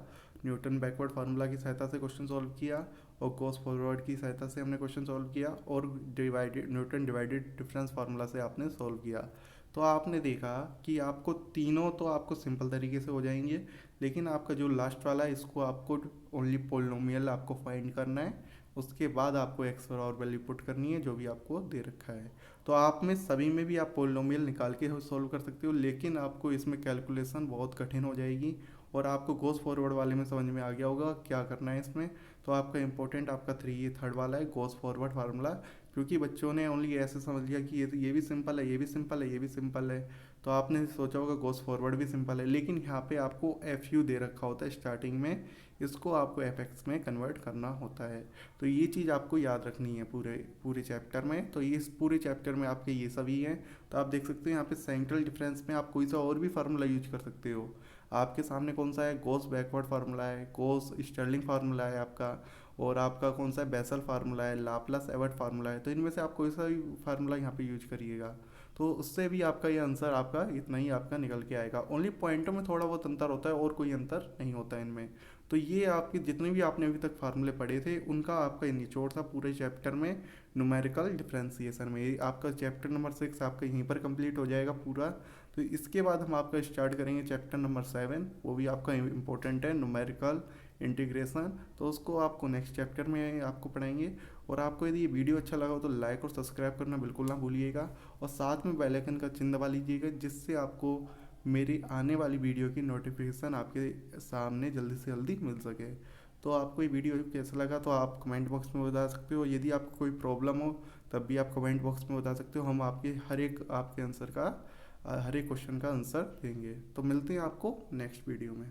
Newton backward formula की सहायता से क्वेश्चन सॉल्व किया, और गॉस फॉरवर्ड की सहायता से हमने क्वेश्चन सॉल्व किया, और divided Newton divided difference formula से आपने सॉल्व किया। तो आपने देखा कि आपको तीनों तो आपको सिंपल तरीके से हो जाएंगे, लेकिन आपका जो लास्ट वाला है इसको आपको ओनली पोलिनोमियल आपको फाइंड करना है। उसके बाद आपको एक्स और वैल्यू पुट करनी है जो भी आपको दे रखा है। तो आप में सभी में भी आप पोलिनोमियल निकाल के सॉल्व कर सकते हो, लेकिन आपको इसमें कैलकुलेशन बहुत कठिन हो जाएगी। और आपको गोस फॉरवर्ड वाले में समझ में आ गया होगा क्या करना है इसमें। तो आपका इंपॉर्टेंट आपका थर्ड वाला है गोस फॉरवर्ड फार्मूला, क्योंकि बच्चों ने ओनली ऐसे समझ लिया कि ये भी सिंपल है, ये भी सिंपल है, ये भी सिंपल है। तो आपने सोचा होगा गोस फॉरवर्ड भी सिंपल है, लेकिन यहाँ पे आपको एफ यू दे रखा होता है स्टार्टिंग में, इसको आपको एफ एक्स में कन्वर्ट करना होता है। तो ये चीज़ आपको याद रखनी है पूरे पूरे चैप्टर में। तो ये इस पूरे चैप्टर में आपके ये सभी हैं। तो आप देख सकते हो यहाँ पे सेंट्रल डिफरेंस में आप कोई सा और भी फार्मूला यूज कर सकते हो। आपके सामने कौन सा है, गोस बैकवर्ड फार्मूला है, गोस स्टर्लिंग फार्मूला है आपका, और आपका कौन सा है, बेसल फार्मूला है, लाप्लास एवर्ट फार्मूला है। तो इनमें से आप कोई सा भी फार्मूला यहाँ पे यूज करिएगा, तो उससे भी आपका ये आंसर आपका इतना ही आपका निकल के आएगा। ओनली पॉइंटों में थोड़ा बहुत अंतर होता है, और कोई अंतर नहीं होता है इनमें। तो ये आपके जितने भी आपने अभी तक फार्मूले पढ़े थे उनका आपका निचोड़ था पूरे चैप्टर में, न्यूमेरिकल डिफरेंशिएशन में। ये आपका चैप्टर नंबर 6 आपका यहीं पर कंप्लीट हो जाएगा पूरा। तो इसके बाद हम आपका स्टार्ट करेंगे चैप्टर नंबर 7, वो भी आपका इम्पोर्टेंट है, न्यूमेरिकल इंटीग्रेशन। तो उसको आपको नेक्स्ट चैप्टर में आपको पढ़ाएंगे। और आपको यदि ये वीडियो अच्छा लगा हो तो लाइक और सब्सक्राइब करना बिल्कुल ना भूलिएगा, और साथ में बेल आइकन का चिन्ह दबा लीजिएगा, जिससे आपको मेरी आने वाली वीडियो की नोटिफिकेशन आपके सामने जल्दी से जल्दी मिल सके। तो आपको ये वीडियो कैसा लगा तो आप कमेंट बॉक्स में बता सकते हो। यदि आपको कोई प्रॉब्लम हो तब भी आप कमेंट बॉक्स में बता सकते हो, हम आपके हर एक आपके आंसर का हर एक क्वेश्चन का आंसर देंगे। तो मिलते हैं आपको नेक्स्ट वीडियो में।